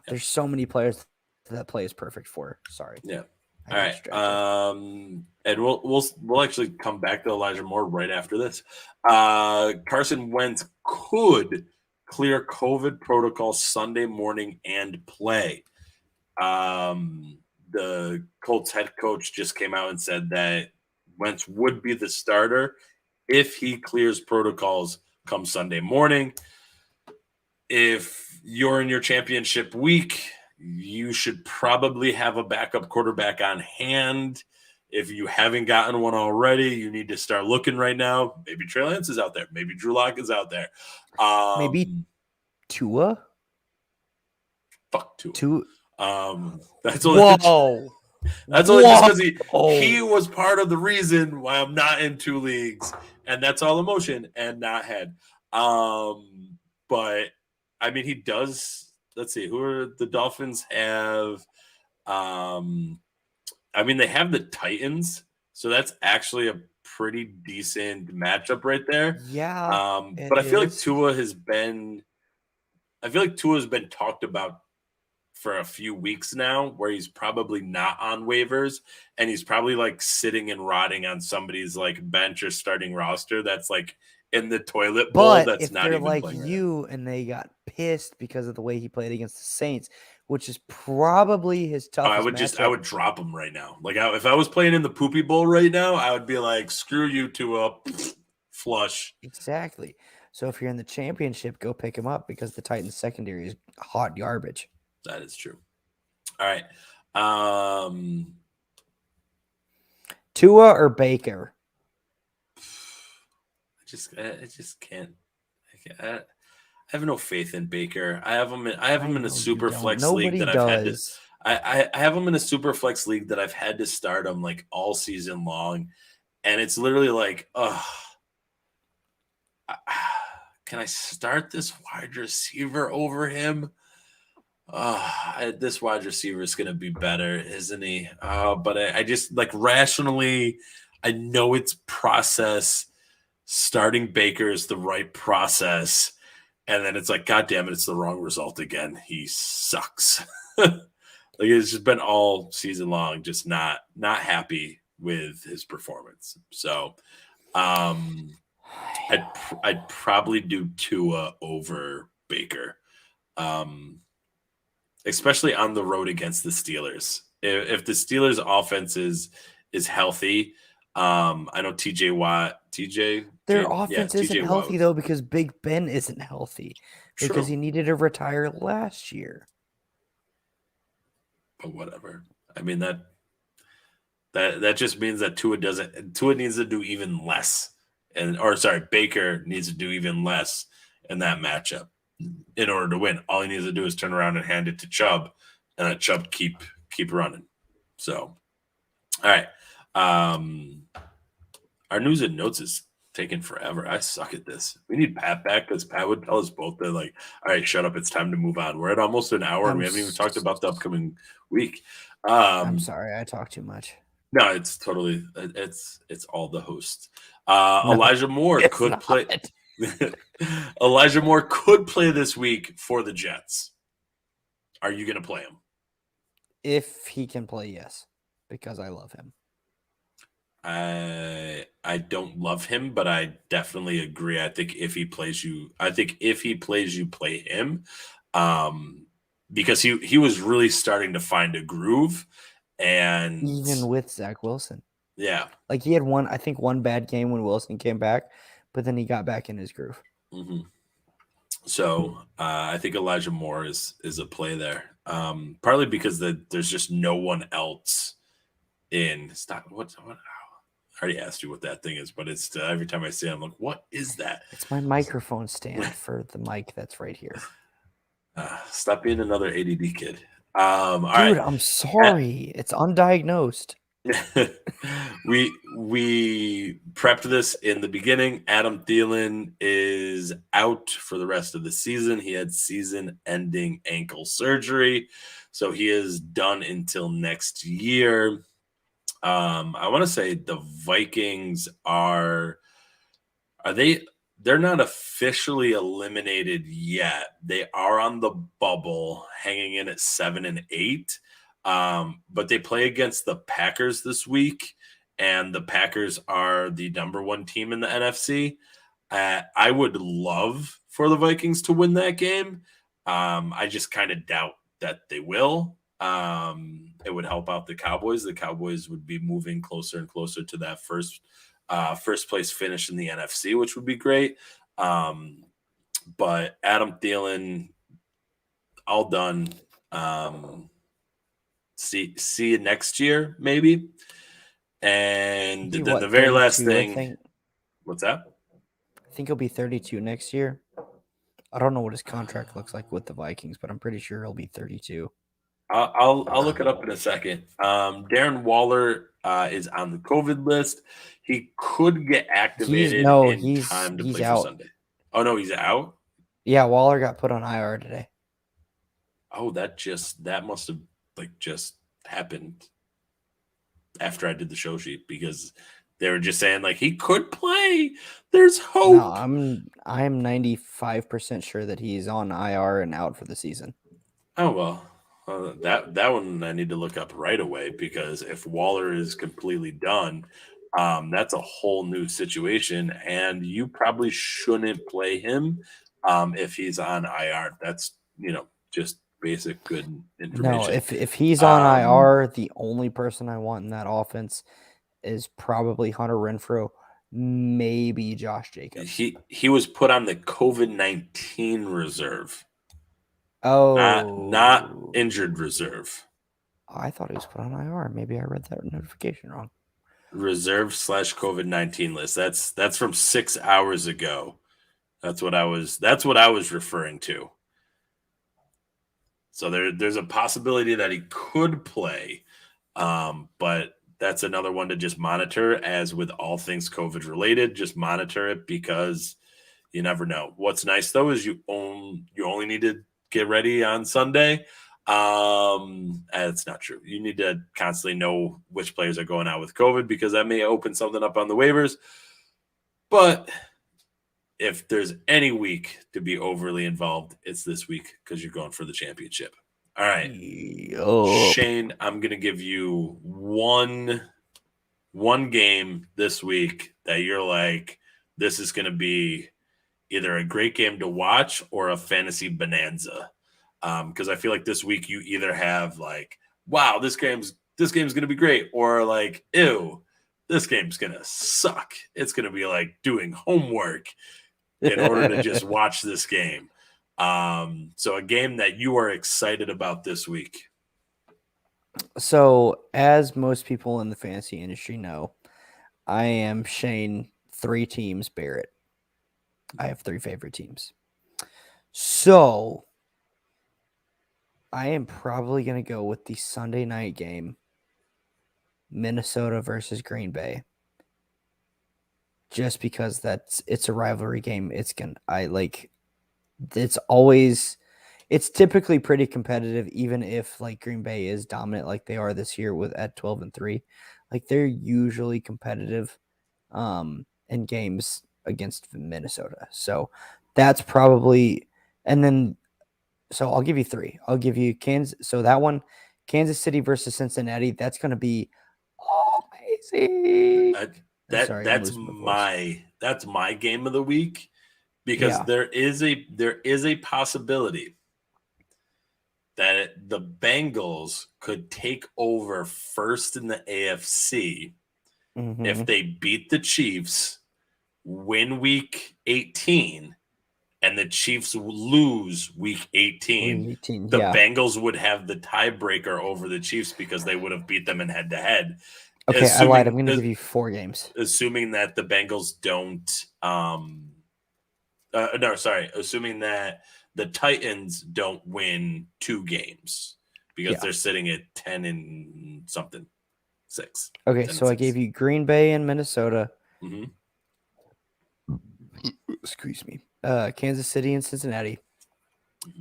There's so many players that play is perfect for. Sorry. Yeah. All right. And we'll actually come back to Elijah Moore right after this. Carson Wentz could clear COVID protocol Sunday morning and play. The Colts head coach just came out and said that Wentz would be the starter if he clears protocols come Sunday morning. If you're in your championship week, you should probably have a backup quarterback on hand. If you haven't gotten one already, you need to start looking right now. Maybe Trey Lance is out there. Maybe Drew Lock is out there. Maybe Tua? Fuck Tua. That's only that's only just because he was part of the reason why I'm not in 2 leagues, and that's all emotion and not head. But I mean, he does. Let's see, who are the Dolphins have? I mean, they have the Titans, so that's actually a pretty decent matchup right there. Yeah. But I feel like Tua has been talked about for a few weeks now, where he's probably not on waivers, and he's probably like sitting and rotting on somebody's like bench or starting roster that's like in the toilet bowl. But that's if not they're even like playing you and they got pissed because of the way he played against the Saints, which is probably his toughest I would drop him right now. Like if I was playing in the Poopy Bowl right now, I would be like, screw you, Tua, flush. Exactly. So if you're in the championship, go pick him up because the Titans secondary is hot garbage. That is true. All right. Tua or Baker? I just can't. I have no faith in Baker. I have him in a super flex league that I've had to. I have him in a super flex league that I've had to start him like all season long, and it's literally like, can I start this wide receiver over him? This wide receiver is going to be better, isn't he? But I just like rationally, I know it's process. Starting Baker is the right process. And then it's like, God damn it, it's the wrong result again. He sucks. Like it's just been all season long, just not happy with his performance. So I'd probably do Tua over Baker. Especially on the road against the Steelers. If the Steelers offense is healthy, I know their offense isn't healthy though because Big Ben isn't healthy because he needed to retire last year. But whatever. I mean that just means that Tua needs to do even less. Baker needs to do even less in that matchup. In order to win, all he needs to do is turn around and hand it to Chubb, and let Chubb keep running. So, all right. Our news and notes is taking forever. I suck at this. We need Pat back because Pat would tell us both that, like, all right, shut up. It's time to move on. We're at almost an hour, and we haven't even talked about the upcoming week. I'm sorry, I talk too much. No, it's totally it's all the host. Elijah Moore could play. Elijah Moore could play this week for the Jets. Are you going to play him? If he can play, yes, because I love him. I don't love him, but I definitely agree. I think if he plays, you play him, because he was really starting to find a groove, and even with Zach Wilson, yeah, like he had one bad game when Wilson came back. But then he got back in his groove. Mm-hmm. So I think Elijah Moore is a play there, partly because there's just no one else in. Stop. What? I already asked you what that thing is, but it's every time I see it, I'm like, what is that? It's my microphone stand for the mic that's right here. Stop being another ADD kid. All right. I'm sorry. It's undiagnosed. we prepped this in the beginning. Adam Thielen is out for the rest of the season. He had season-ending ankle surgery, so he is done until next year. I want to say the Vikings they're not officially eliminated yet. They are on the bubble, hanging in at 7-8. But they play against the Packers this week, and the Packers are the number one team in the NFC. I would love for the Vikings to win that game. I just kind of doubt that they will. It would help out the Cowboys. The Cowboys would be moving closer and closer to that first place finish in the NFC, which would be great. But Adam Thielen, all done. See you next year, maybe. And then the very last thing. What's that? I think he'll be 32 next year. I don't know what his contract looks like with the Vikings, but I'm pretty sure he'll be 32. I'll look it up in a second. Darren Waller is on the COVID list. He could get activated in time to play for Sunday. Oh no, he's out. Yeah, Waller got put on IR today. Oh, that must have just happened after I did the show sheet, because they were just saying he could play. There's hope. No, I'm 95% sure that he's on IR and out for the season. Oh well. That one I need to look up right away, because if Waller is completely done, that's a whole new situation, and you probably shouldn't play him if he's on IR. That's just basic good information. No, if he's on IR, the only person I want in that offense is probably Hunter Renfrow, maybe Josh Jacobs. He was put on the COVID-19 reserve. Oh, not injured reserve. I thought he was put on IR. Maybe I read that notification wrong. Reserve / COVID-19 list. That's from 6 hours ago. That's what I was referring to. So there's a possibility that he could play, but that's another one to just monitor. As with all things COVID related, just monitor it, because you never know. What's nice though is you only need to get ready on Sunday. It's not true. You need to constantly know which players are going out with COVID, because that may open something up on the waivers. But if there's any week to be overly involved, it's this week, because you're going for the championship. All right. Shane, I'm going to give you one game this week that you're like, this is going to be either a great game to watch or a fantasy bonanza. Because I feel like this week you either have wow, this game's going to be great, or ew, this game's going to suck. It's going to be like doing homework in order to just watch this game. So a game that you are excited about this week. So, as most people in the fantasy industry know, I am Shane 3 teams Barrett. I have 3 favorite teams. So, I am probably going to go with the Sunday night game, Minnesota versus Green Bay. Just because it's a rivalry game. It's typically pretty competitive, even if Green Bay is dominant like they are this year at 12-3. They're usually competitive in games against Minnesota. So that's probably, and then so I'll give you 3. I'll give you Kansas. So that one, Kansas City versus Cincinnati, that's going to be amazing. That's my game of the week, because there is a possibility that the Bengals could take over first in the AFC if they beat the Chiefs, win week 18, and the Chiefs lose week 18. The Bengals would have the tiebreaker over the Chiefs, because they would have beat them in head-to-head. Okay, I lied. I'm going to give you 4 games. Assuming that the Bengals don't assuming that the Titans don't win 2 games, because they're sitting at 10 and something, 6. Okay, so I gave you Green Bay and Minnesota. Mm-hmm. Excuse me. Kansas City and Cincinnati.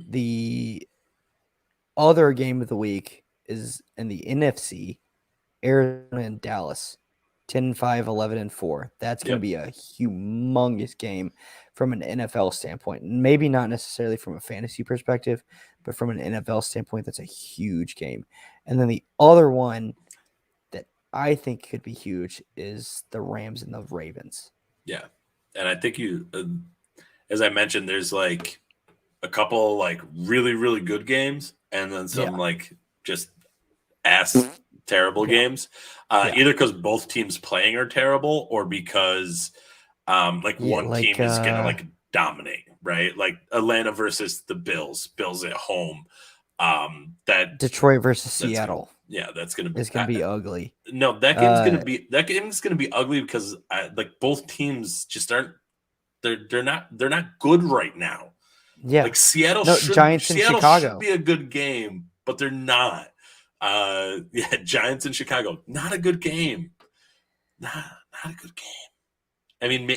The other game of the week is in the NFC, Arizona and Dallas, 10-5, 11-4. That's going to be a humongous game from an NFL standpoint. Maybe not necessarily from a fantasy perspective, but from an NFL standpoint, that's a huge game. And then the other one that I think could be huge is the Rams and the Ravens. Yeah, and I think as I mentioned, there's like a couple like really, really good games and then some like just terrible games. Either because both teams playing are terrible or because one team is gonna like dominate, right? Like Atlanta versus the Bills at home. That Detroit versus Seattle. That's gonna be ugly. No, that game's gonna be ugly because like both teams just aren't. They're not good right now. Yeah, like Seattle Giants in Chicago should be a good game, but they're not. Giants in Chicago, not a good game. Not a good game. I mean,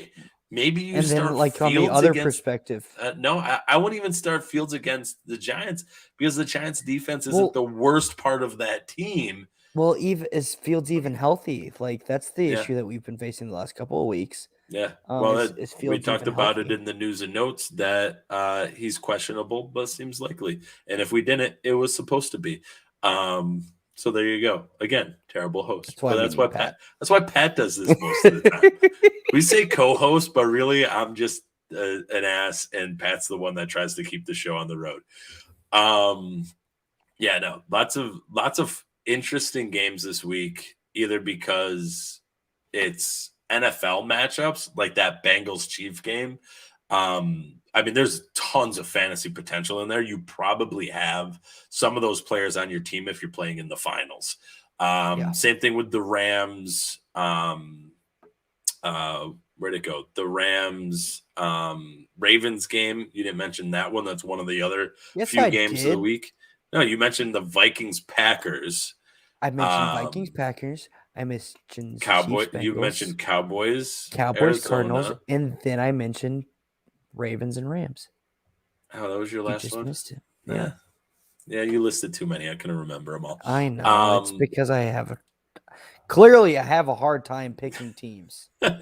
maybe you and start then, like Fields on the other against, perspective. No, I wouldn't even start Fields against the Giants because the Giants defense isn't the worst part of that team. Well, is Fields even healthy? Like that's the issue that we've been facing the last couple of weeks. Yeah. Is we talked about healthy? it in the news and notes that he's questionable, but seems likely. And if we didn't, it was supposed to be. So there you go. Again, terrible host. That's why Pat does this most of the time. We say co-host, but really I'm just an ass, and Pat's the one that tries to keep the show on the road. Lots of interesting games this week, either because it's NFL matchups like that Bengals Chiefs game. There's tons of fantasy potential in there. You probably have some of those players on your team if you're playing in the finals. Same thing with the Rams. Where'd it go? The Rams Ravens game. You didn't mention that one. That's one of the other few games of the week. No, you mentioned the Vikings Packers. I mentioned Vikings Packers. I mentioned Cowboys. Chiefs, You mentioned Cowboys, Arizona. Cardinals, and then I mentioned Ravens and Rams. Oh, that was your last one? You just missed it. Yeah, you listed too many. I couldn't remember them all. I know. It's because I have a hard time picking teams. There's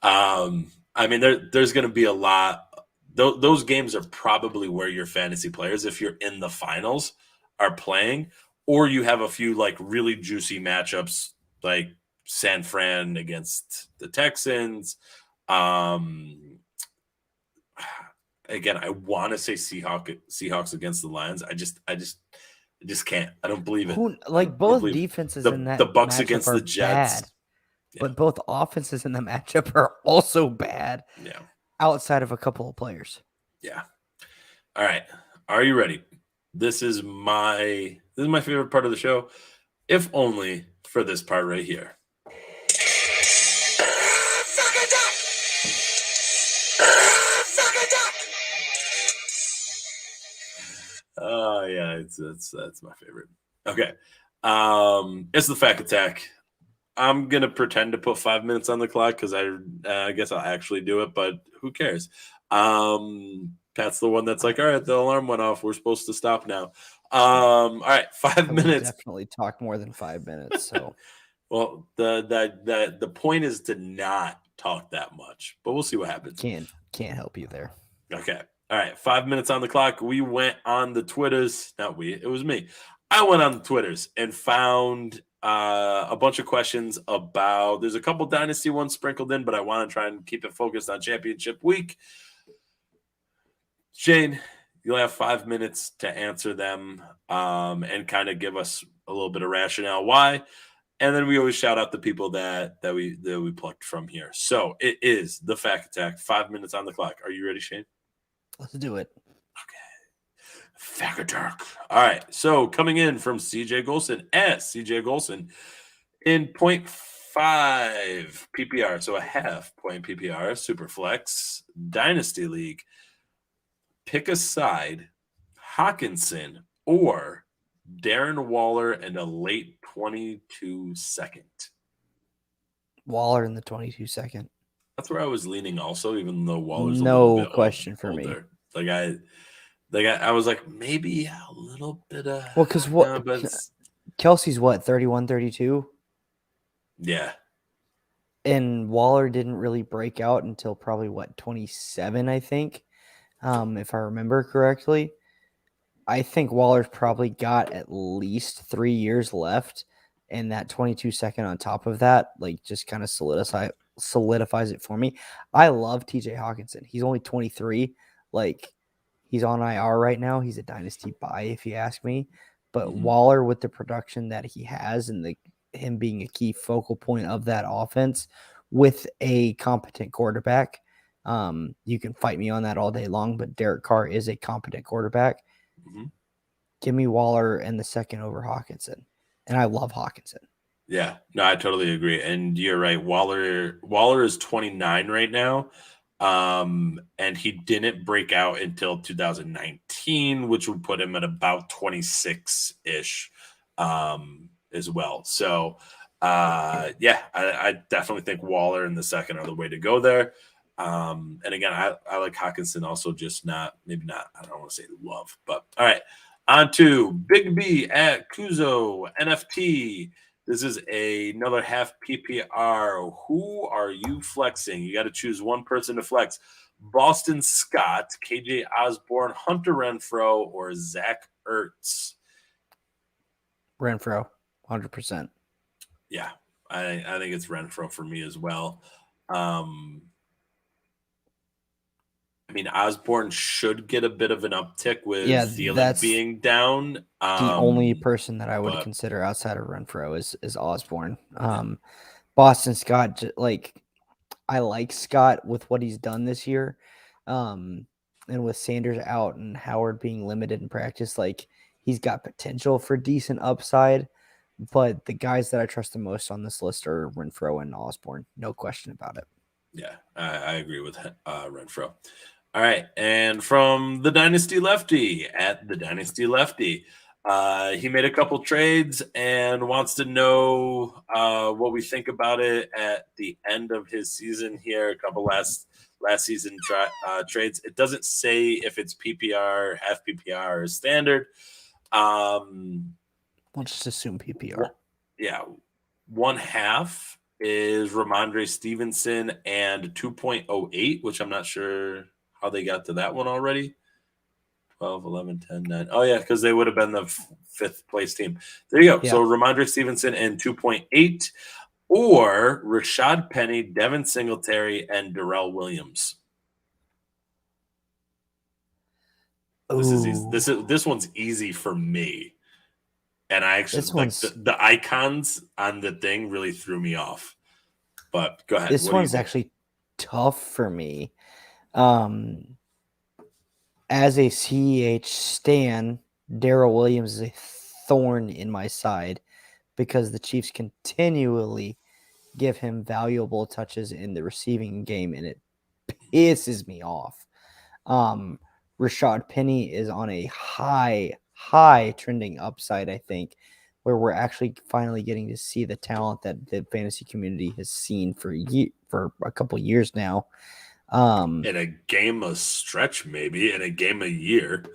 going to be a lot. Those games are probably where your fantasy players, if you're in the finals, are playing. Or you have a few like really juicy matchups like San Fran against the Texans. Again, I want to say Seahawks against the Lions. I just can't. I don't believe it. Both defenses in that the Bucks against the Jets, bad, but both offenses in the matchup are also bad. Yeah, outside of a couple of players. Yeah. All right. Are you ready? This is my favorite part of the show, if only for this part right here. Oh yeah, that's my favorite. Okay. It's the Fact Attack. I'm gonna pretend to put 5 minutes on the clock because I guess I'll actually do it, but who cares? Pat's the one that's like, all right, the alarm went off. We're supposed to stop now. All right, 5 minutes. Definitely talk more than 5 minutes. So, well, the point is to not talk that much, but we'll see what happens. Can't help you there. Okay. All right, 5 minutes on the clock. We went on the Twitters. Not we. It was me. I went on the Twitters and found a bunch of questions about. There's a couple dynasty ones sprinkled in, but I want to try and keep it focused on championship week. Shane, you'll have 5 minutes to answer them and kind of give us a little bit of rationale why. And then we always shout out the people that we plucked from here. So it is the Fact Attack. 5 minutes on the clock. Are you ready, Shane? Let's do it. Okay. Fact Attack. All right. So coming in from CJ Golson, CJ Golson in 0.5 PPR. So a half point PPR, Superflex, Dynasty League. Pick a side, Hawkinson or Darren Waller and a late 22 second. Waller in the 22 second. That's where I was leaning also, even though Waller's no a little bit question for older. Me. I was like, maybe a little bit of. Well, because Kelsey's what, 31, 32? Yeah. And Waller didn't really break out until probably 27, I think, if I remember correctly. I think Waller's probably got at least 3 years left, and that 22-second on top of that, like, just kind of solidifies it for me. I love TJ Hawkinson. He's only 23. Like, he's on IR right now. He's a dynasty buy, if you ask me. But Waller, with the production that he has and him being a key focal point of that offense with a competent quarterback, you can fight me on that all day long, but Derek Carr is a competent quarterback. Give me Waller and the second over Hawkinson. And I love Hawkinson. Yeah, no, I totally agree. And you're right. Waller is 29 right now. And he didn't break out until 2019, which would put him at about 26-ish as well. So yeah, I definitely think Waller and the second are the way to go there. And again, I like Hawkinson also, just maybe not, I don't want to say love, but all right. On to Big B at Kuzo NFT. This is another half PPR. Who are you flexing? You got to choose one person to flex. Boston Scott, KJ Osborne, Hunter Renfrow, or Zach Ertz? Renfrow, 100%. Yeah, I think it's Renfrow for me as well. I mean, Osborne should get a bit of an uptick with Thielen being down. The only person that I would consider outside of Renfrow is Osborne. Boston Scott, like, I like Scott with what he's done this year. And with Sanders out and Howard being limited in practice, like, he's got potential for decent upside. But the guys that I trust the most on this list are Renfrow and Osborne. No question about it. Yeah, I agree with Renfrow. All right, and from the Dynasty Lefty at the Dynasty Lefty, he made a couple trades and wants to know what we think about it at the end of his season here. A couple last season trades. It doesn't say if it's PPR, half PPR, or standard. We'll just assume PPR. Yeah, one half is Ramondre Stevenson and 2.08, which I'm not sure how they got to that one already. 12, 11, 10, 9. Oh, yeah, because they would have been the fifth place team. There you go. Yeah. So Ramondre Stevenson and 2.8, or Rashad Penny, Devin Singletary, and Darrell Williams. This is easy. This one's easy for me. And I actually like the icons on the thing really threw me off. But go ahead. This one's actually tough for me. As a CEH stan, Darrell Williams is a thorn in my side because the Chiefs continually give him valuable touches in the receiving game, and it pisses me off. Rashad Penny is on a high trending upside, I think, where we're actually finally getting to see the talent that the fantasy community has seen for a couple years now. In a game a stretch, maybe in a game a year.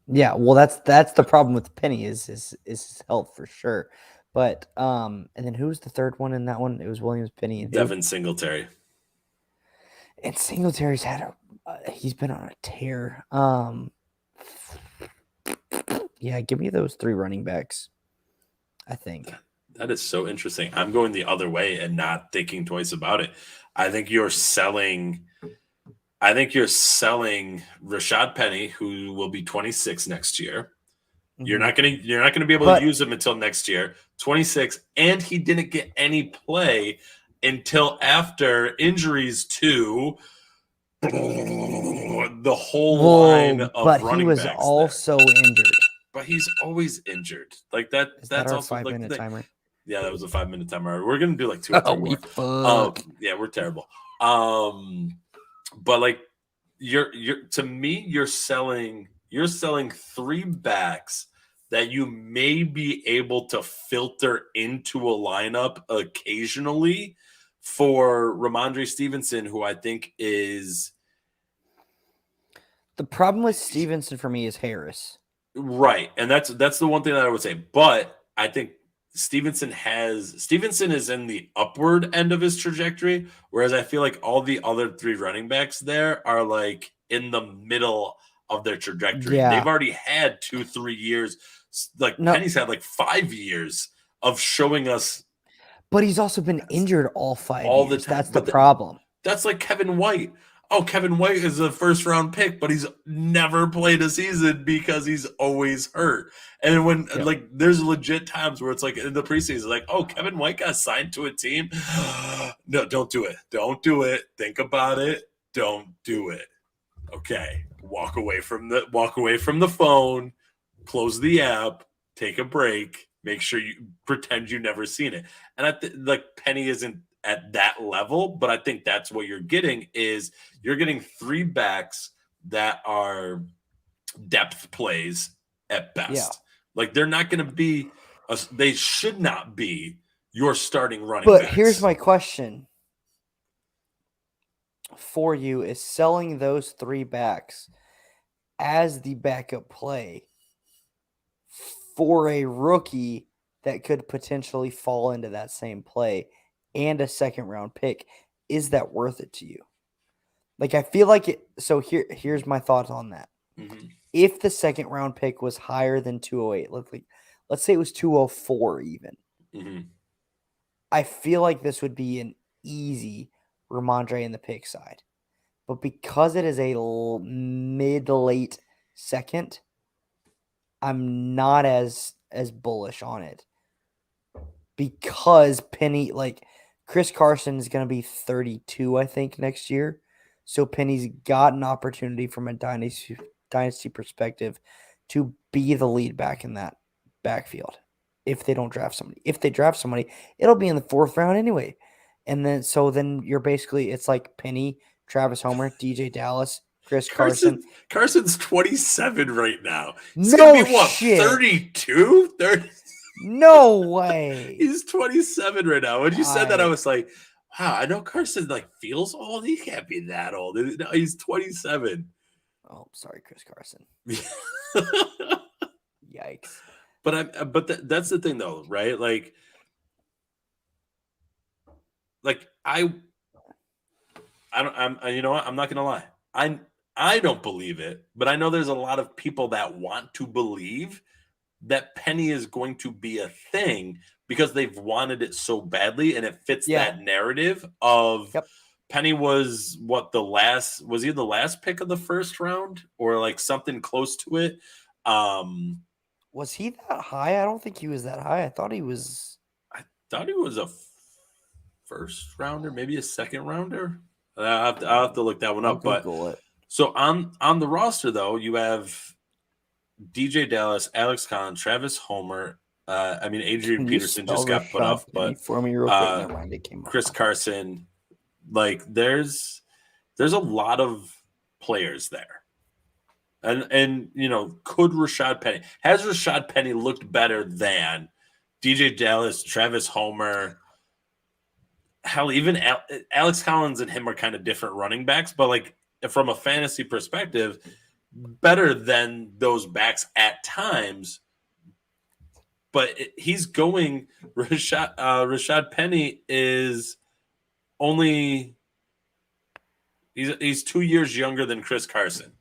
Yeah, well, that's the problem with Penny is his health for sure. But and then who was the third one in that one? It was Williams, Penny, and Devin Singletary. And Singletary's he's been on a tear. Yeah, give me those three running backs, I think. That is so interesting. I'm going the other way and not thinking twice about it. I think you're selling Rashad Penny, who will be 26 next year. Mm-hmm. You're not gonna be able to use him until next year. 26, and he didn't get any play until after injuries to the whole line of running backs. But he was also injured. But he's always injured. Like that. That's also 5-minute timer. Yeah, that was a 5-minute timer. We're gonna do like 2 or 3 more. Yeah, we're terrible. But like you're selling three backs that you may be able to filter into a lineup occasionally for Ramondre Stevenson, who I think is the problem with Stevenson for me is Harris. Right. And that's the one thing that I would say. But I think Stevenson is in the upward end of his trajectory, whereas I feel like all the other three running backs there are like in the middle of their trajectory. Yeah. They've already had 2-3 years. Like Penny's had like 5 years of showing us. But he's also been injured all 5 all years. the time. That's the problem. That's like Kevin White. Oh, Kevin White is a first-round pick, but he's never played a season because he's always hurt. And when like there's legit times where it's like in the preseason, like, oh, Kevin White got signed to a team. No, don't do it. Don't do it. Think about it. Don't do it. Okay. Walk away from the phone, close the app, take a break, make sure you pretend you never seen it. And like Penny isn't at that level, but I think that's what you're getting is you're getting 3 backs that are depth plays at best. Yeah. Like they're not going to be, they should not be your starting running backs. But here's my question for you is selling those 3 backs as the backup play for a rookie that could potentially fall into that same play and a second-round pick, is that worth it to you? Like, I feel like it. So here's my thoughts on that. Mm-hmm. If the second-round pick was higher than 208, let's say it was 204 even, mm-hmm. I feel like this would be an easy Ramondre in the pick side. But because it is a mid-late second, I'm not as bullish on it. Because Penny, like, Chris Carson is going to be 32, I think, next year. So Penny's got an opportunity from a dynasty perspective to be the lead back in that backfield if they don't draft somebody. If they draft somebody, it'll be in the 4th round anyway. And then you're basically, it's like Penny, Travis Homer, DJ Dallas, Chris Carson. Carson's 27 right now. He's going to be, what, shit. 32? 30? No way. He's 27 right now. When you said that, I was like, wow, I know Carson like feels old. He can't be that old. No, he's 27. Oh, sorry, Chris Carson. Yikes. But that's the thing though, right? Like I'm you know what? I'm not gonna lie. I don't believe it, but I know there's a lot of people that want to believe that Penny is going to be a thing because they've wanted it so badly, and it fits that narrative of Penny was was he the last pick of the 1st round or like something close to it? Was he that high? I don't think he was that high. I thought he was a 1st rounder, maybe a 2nd rounder. I'll have to look that one up. Google it. So on the roster though, you have DJ Dallas, Alex Collins, Travis Homer. Adrian Peterson just got put off, but for me real quick, never mind, it came Chris Carson. Like there's a lot of players there. And you know, could Rashad Penny looked better than DJ Dallas, Travis Homer? Hell, even Alex Collins and him are kind of different running backs, but like from a fantasy perspective, better than those backs at times. But he's going Rashad Penny is only he's 2 years younger than Chris Carson.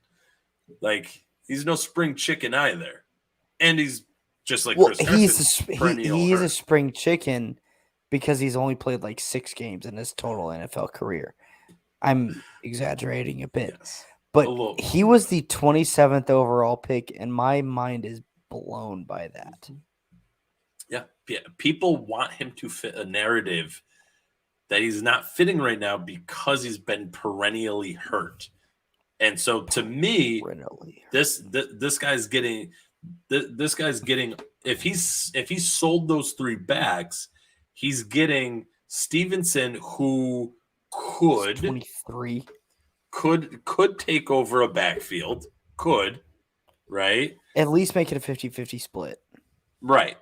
Like he's no spring chicken either. And he's just like Chris Carson. He's a spring chicken because he's only played like 6 games in his total NFL career. I'm exaggerating a bit. Yes. But he was the 27th overall pick, and my mind is blown by that. Yeah. People want him to fit a narrative that he's not fitting right now because he's been perennially hurt. And so to me, this guy's getting if he sold those 3 backs, he's getting Stevenson, who could 23 could take over a backfield, right? At least make it a 50-50 split. Right.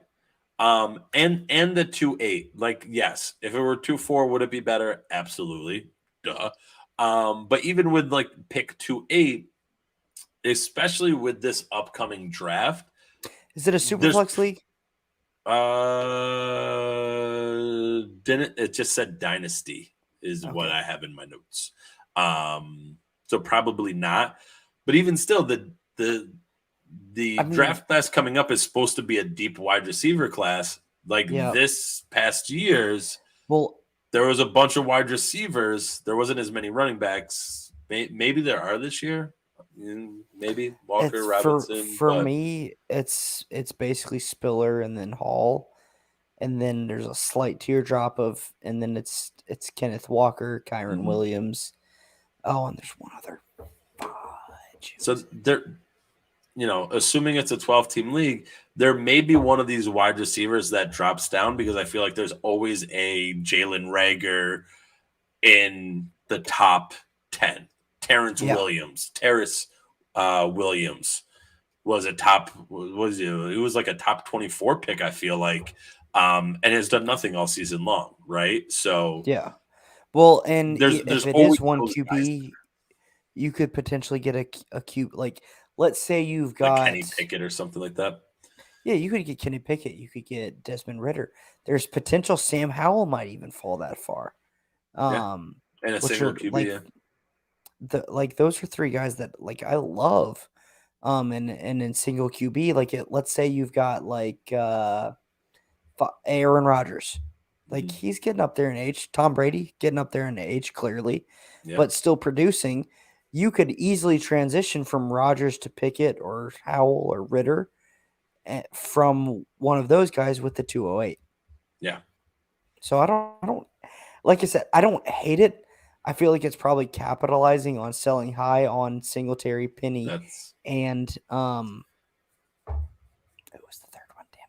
And the 2-8. Like, yes, if it were 2-4, would it be better? Absolutely. Duh. But even with like pick 2-8, especially with this upcoming draft. Is it a Superflex league? It just said Dynasty is what I have in my notes. So probably not. But even still, the draft class coming up is supposed to be a deep wide receiver class. Like this past years, well, there was a bunch of wide receivers. There wasn't as many running backs. Maybe there are this year. Maybe Walker, Robinson. For me, it's basically Spiller and then Hall. And then there's a slight teardrop and then it's Kenneth Walker, Kyron Williams. Oh, and there's one other. So there, assuming it's a 12-team league, there may be one of these wide receivers that drops down because I feel like there's always a Jalen Reagor in the top 10. Terrence Williams was a top. It was like a top 24 pick, I feel like. And has done nothing all season long, right? So yeah, well, and there's if it always is one those QB, guys. You could potentially get a QB. Like, let's say you've got like Kenny Pickett or something like that. Yeah, you could get Kenny Pickett. You could get Desmond Ridder. There's potential Sam Howell might even fall that far. And a single QB. Those are three guys that I love. And in single QB, let's say you've got Aaron Rodgers, he's getting up there in age. Tom Brady getting up there in age clearly, but still producing. You could easily transition from Rodgers to Pickett or Howell or Ridder from one of those guys with the 208. Yeah. So I don't like I said, I don't hate it. I feel like it's probably capitalizing on selling high on Singletary, Penny, and it was the third one, damn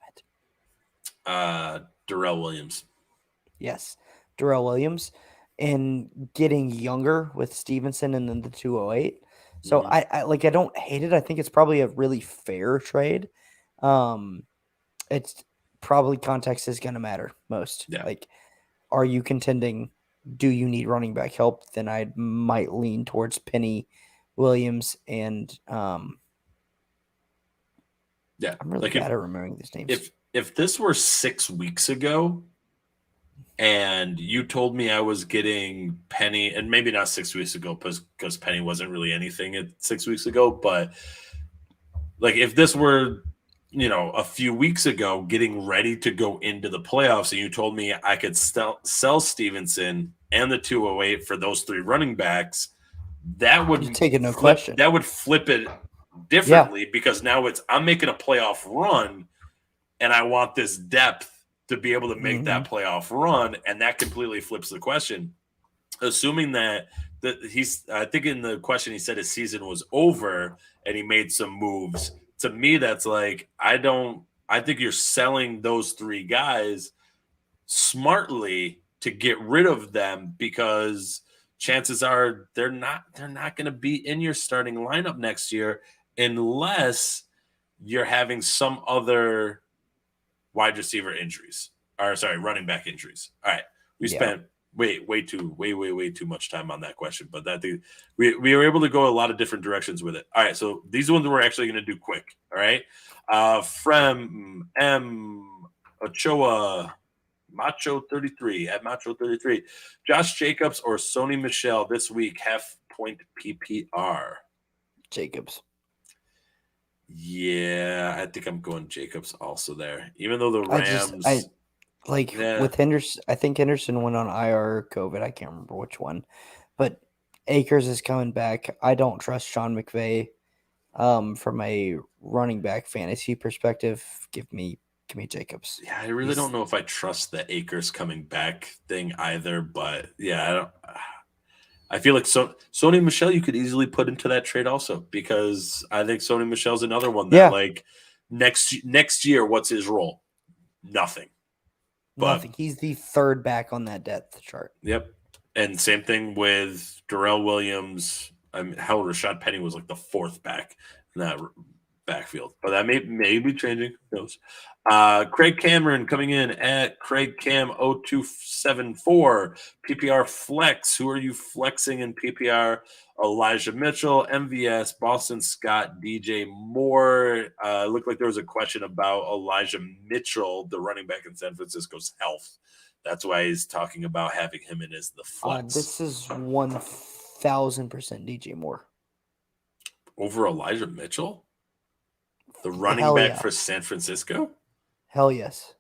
it. Darrell Williams. Yes, Darrell Williams, and getting younger with Stevenson and then the 208. So I don't hate it. I think it's probably a really fair trade. It's probably context is going to matter most. Yeah. Are you contending? Do you need running back help? Then I might lean towards Penny, Williams, and I'm really bad at remembering these names. If this were 6 weeks ago, and you told me I was getting Penny, and maybe not 6 weeks ago because Penny wasn't really anything at 6 weeks ago, but if this were a few weeks ago, getting ready to go into the playoffs, and you told me I could sell Stevenson and the 208 for those three running backs, that would take it no question. That would flip it differently because now I'm making a playoff run, and I want this depth to be able to make that playoff run, and that completely flips the question. Assuming that I think in the question he said his season was over and he made some moves. To me, that's I think you're selling those three guys smartly to get rid of them because chances are they're not going to be in your starting lineup next year unless you're having some other wide receiver injuries running back injuries. All right. We spent way too much time on that question, but we were able to go a lot of different directions with it. All right, so these ones we're actually going to do quick. All right, from M Ochoa Macho 33 at Macho 33, Josh Jacobs or Sony Michel this week, half point PPR. Jacobs. Yeah, I think I'm going Jacobs also there, even though the Rams. With Henderson, I think Henderson went on IR or COVID. I can't remember which one, but Akers is coming back. I don't trust Sean McVay from a running back fantasy perspective. Give me Jacobs. Yeah, I really don't know if I trust the Akers coming back thing either, but yeah, I feel like Sony Michel you could easily put into that trade also because I think Sony Michel's another one that next year, what's his role? Nothing. Nothing. He's the third back on that depth chart. Yep. And same thing with Darrell Williams. Rashad Penny was the fourth back in that backfield. But that may be changing. Who knows? Craig Cameron coming in at Craig Cam 0274. PPR flex. Who are you flexing in PPR? Elijah Mitchell, MVS, Boston Scott, DJ Moore. Looked like there was a question about Elijah Mitchell, the running back in San Francisco's health. That's why he's talking about having him in as the flex. This is 1,000% DJ Moore. Over Elijah Mitchell? The running back for San Francisco? Hell yes.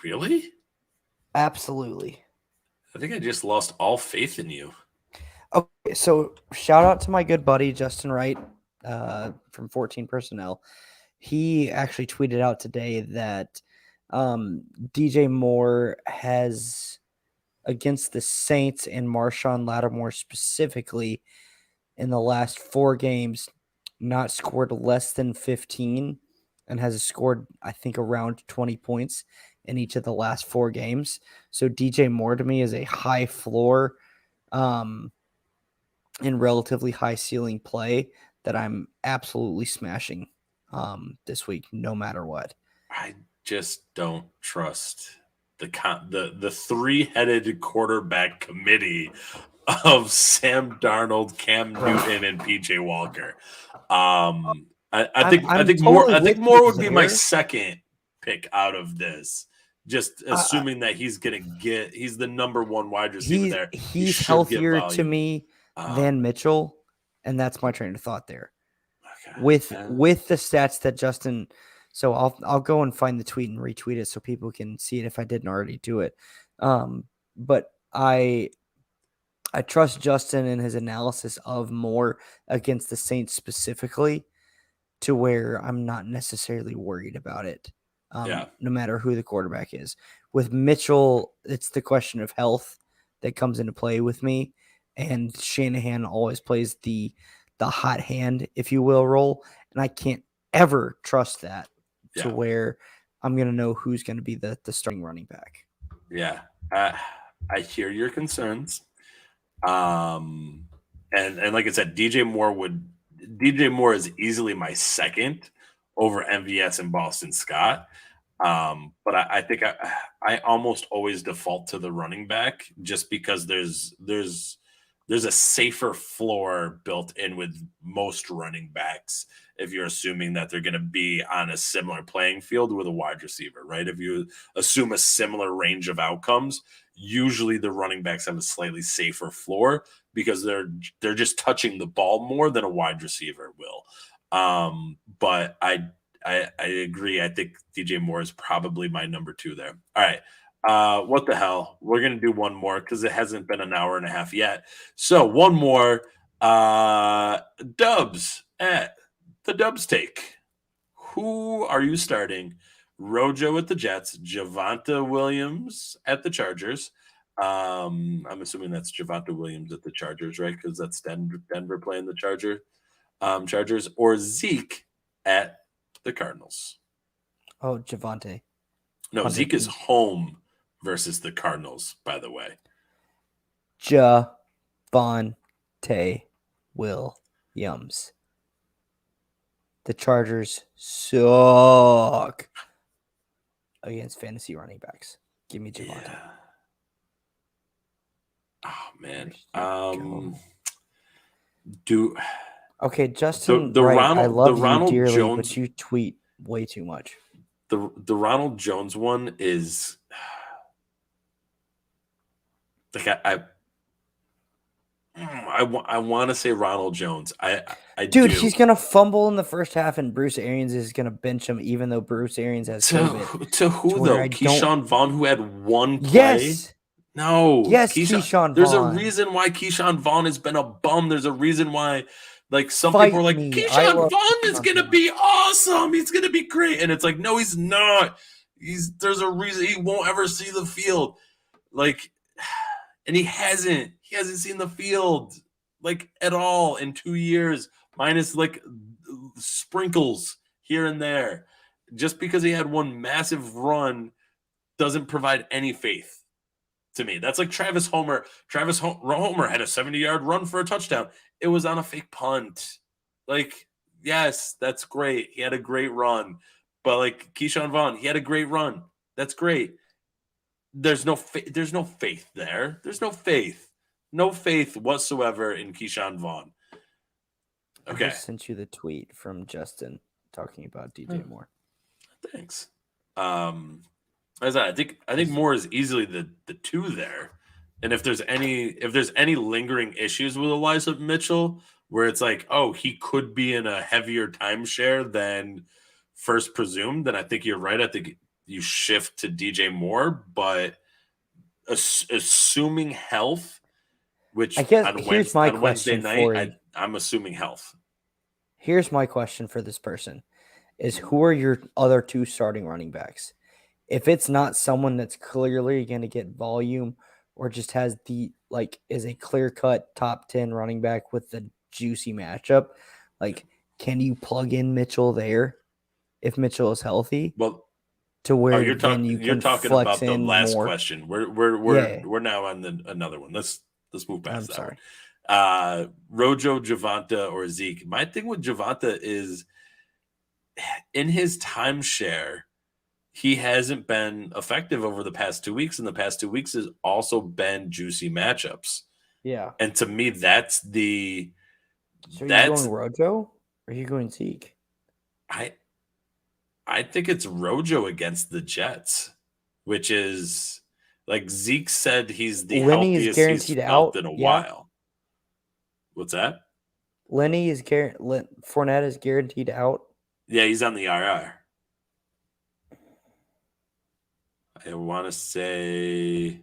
Really? Absolutely. I think I just lost all faith in you. Okay, so shout out to my good buddy Justin Wright from 14 Personnel. He actually tweeted out today that DJ Moore has, against the Saints and Marshawn Lattimore specifically, in the last 4 games, not scored less than 15 and has scored, I think, around 20 points in each of the last 4 games. So DJ Moore to me is a high floor and relatively high ceiling play that I'm absolutely smashing this week, no matter what. I just don't trust the 3-headed quarterback committee of Sam Darnold, Cam Newton, and PJ Walker. I think Moore would be my second pick out of this. Just assuming that he's the number 1 wide receiver there. He's healthier to me than Mitchell, and that's my train of thought there. Okay. With the stats that Justin, so I'll go and find the tweet and retweet it so people can see it if I didn't already do it. But I trust Justin in his analysis of Moore against the Saints specifically, to where I'm not necessarily worried about it. No matter who the quarterback is. With Mitchell, it's the question of health that comes into play with me, and Shanahan always plays the hot hand, if you will, role, and I can't ever trust that to where I'm going to know who's going to be the starting running back. Yeah, I hear your concerns, and like I said, DJ Moore is easily my second over MVS and Boston Scott. But I think I almost always default to the running back just because there's a safer floor built in with most running backs if you're assuming that they're going to be on a similar playing field with a wide receiver, right? If you assume a similar range of outcomes, usually the running backs have a slightly safer floor because they're just touching the ball more than a wide receiver will. But I agree. I think DJ Moore is probably my number 2 there. All right. What the hell? We're going to do one more because it hasn't been an hour and a half yet. So one more. Dubs at the Dubs take. Who are you starting? Rojo at the Jets, Javonte Williams at the Chargers. I'm assuming that's Javonte Williams at the Chargers, right? Because that's Denver playing the Chargers, or Zeke at the Cardinals. Oh, Javonte. No, Zeke is home versus the Cardinals, by the way. Javonte Williams. The Chargers suck against fantasy running backs. Give me Javonte. Yeah. Oh man. Okay, Justin. I love you dearly, Jones, but you tweet way too much. The Ronald Jones one is like I want to say Ronald Jones. Dude, he's gonna fumble in the first half, and Bruce Arians is gonna bench him, even though Bruce Arians has COVID. To who though? Keyshawn Vaughn, who had one play. Yes. No. Yes, Keyshawn Vaughn. There's a reason why Keyshawn Vaughn has been a bum. There's a reason why, like, some people are like, Keyshawn Vaughn is gonna be awesome. He's gonna be great, and it's like, no, he's not. There's a reason he won't ever see the field, like, and he hasn't seen the field like at all in 2 years, minus like sprinkles here and there. Just because he had one massive run doesn't provide any faith to me. That's like Travis Homer. Travis Homer had a 70-yard run for a touchdown. It was on a fake punt. Like, yes, that's great. He had a great run. But like Keyshawn Vaughn, he had a great run. That's great. There's no faith there. There's no faith. No faith whatsoever in Keyshawn Vaughn. Okay. I just sent you the tweet from Justin talking about DJ Moore. Thanks. As I think Moore is easily the 2 there. And if there's any lingering issues with Elijah Mitchell, where it's like, oh, he could be in a heavier timeshare than first presumed, then I think you're right. I think you shift to DJ Moore, but assuming health, which I guess on here's my Wednesday question night, for you. I'm assuming health. Here's my question for this person is who are your other two starting running backs? If it's not someone that's clearly going to get volume or just has is a clear-cut top 10 running back with the juicy matchup, can you plug in Mitchell there if Mitchell is healthy? Well, to where you're talking about the last more. question. We're now on another one. Let's move past that one. Rojo, Javonte, or Zeke. My thing with Javonte is in his timeshare, he hasn't been effective over the past 2 weeks, and the past 2 weeks has also been juicy matchups. Yeah. And to me, that's the. So are you going Rojo or are you going Zeke? I think it's Rojo against the Jets, which is like Zeke said he's the healthiest he's felt in a while. What's that? Fournette is guaranteed out. Yeah, he's on the IR. I want to say,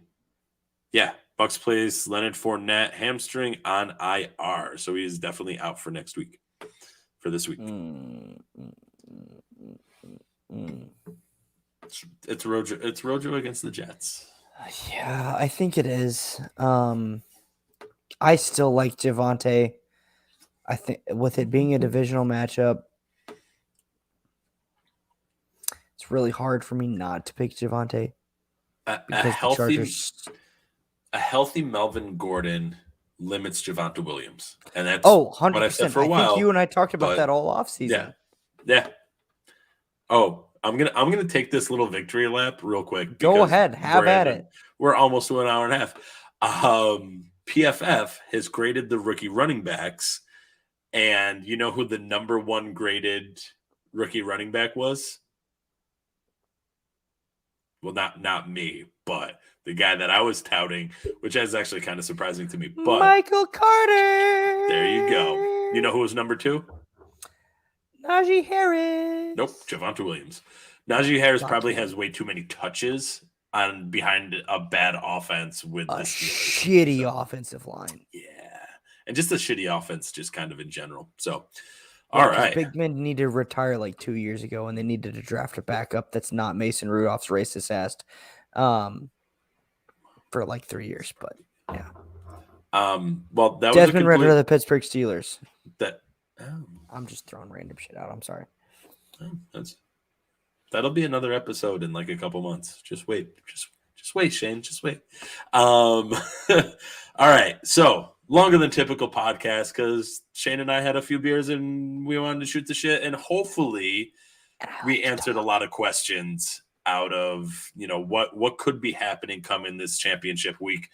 yeah, Bucks plays Leonard Fournette hamstring on IR, so he is definitely out for next week. For this week. It's Rojo. It's Rojo against the Jets. Yeah, I think it is. I still like Javonte. I think with it being a divisional matchup, it's really hard for me not to pick Javonte. A healthy Melvin Gordon limits Javonte Williams, and that's 100%. what I've said for a while. I think you and I talked about that all offseason. Yeah. Oh, I'm gonna take this little victory lap real quick. Go ahead, have at it. We're almost to an hour and a half. PFF has graded the rookie running backs, and you know who the number one graded rookie running back was? Well, not me, but the guy that I was touting, which is actually kind of surprising to me. But Michael Carter. There you go. You know who was number 2? Najee Harris. Nope, Javonte Williams. Najee Harris probably has way too many touches behind a bad offense with the Steelers. Shitty offensive line. Yeah, and just a shitty offense, just kind of in general. So, all right. Big men need to retire 2 years ago, and they needed to draft a backup that's not Mason Rudolph's racist ass for 3 years. But yeah. Well, that Desmond Ridder of the Pittsburgh Steelers. I'm just throwing random shit out. I'm sorry. That'll be another episode in a couple months. Just wait. Just wait, Shane. Just wait. All right. So longer than typical podcast because Shane and I had a few beers and we wanted to shoot the shit, and hopefully we answered a lot of questions out of what could be happening coming this championship week.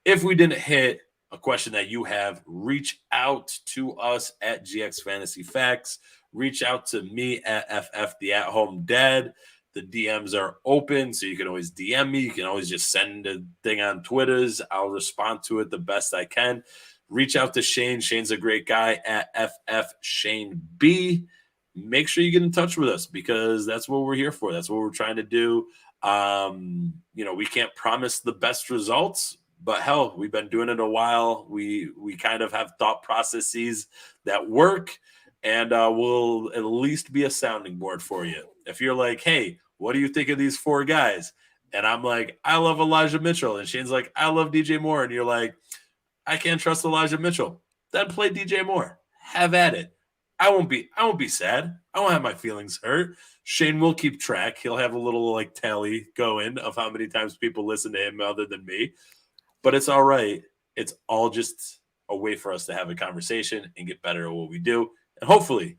If we didn't hit a question that you have, reach out to us at GX Fantasy Facts. Reach out to me at FF the At Home Dad. The DMs are open, so you can always DM me. You can always just send a thing on Twitters. I'll respond to it the best I can. Reach out to Shane. Shane's a great guy at FF Shane B. Make sure you get in touch with us because that's what we're here for. That's what we're trying to do. We can't promise the best results, but hell, we've been doing it a while. We kind of have thought processes that work, and we'll at least be a sounding board for you. If you're like, hey, what do you think of these 4 guys? And I'm like, I love Elijah Mitchell. And Shane's like, I love DJ Moore. And you're like, I can't trust Elijah Mitchell. Then play DJ Moore. Have at it. I won't be sad. I won't have my feelings hurt. Shane will keep track. He'll have a little tally going of how many times people listen to him other than me. But it's all right. It's all just a way for us to have a conversation and get better at what we do and hopefully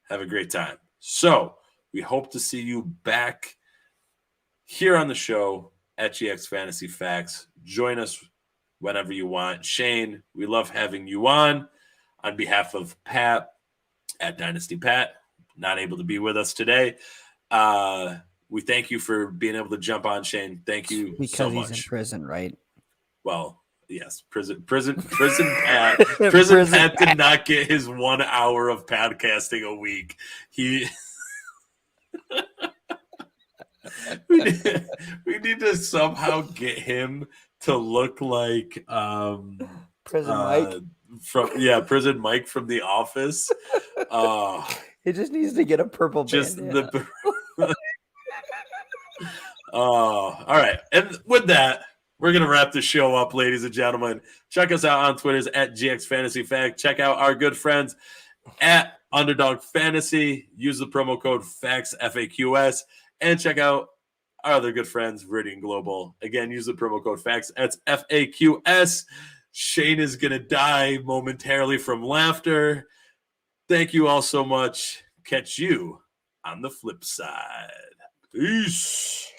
have a great time. So we hope to see you back here on the show at GX Fantasy Facts. Join us whenever you want. Shane, we love having you on. On behalf of Pat at Dynasty Pat, not able to be with us today. We thank you for being able to jump on, Shane. Thank you so much. Because he's in prison, right? Well, yes, prison Pat. Prison Pat did not get his 1 hour of podcasting a week. we need to somehow get him to look like Prison Mike Prison Mike from The Office. He just needs to get a purple bandana. All right. And with that, we're going to wrap the show up, ladies and gentlemen. Check us out on Twitter at GX Fantasy Fact. Check out our good friends at Underdog Fantasy. Use the promo code FACTS, FAQS. And check out our other good friends, Viridian Global. Again, use the promo code FACTS. That's FAQS. Shane is going to die momentarily from laughter. Thank you all so much. Catch you on the flip side. Peace.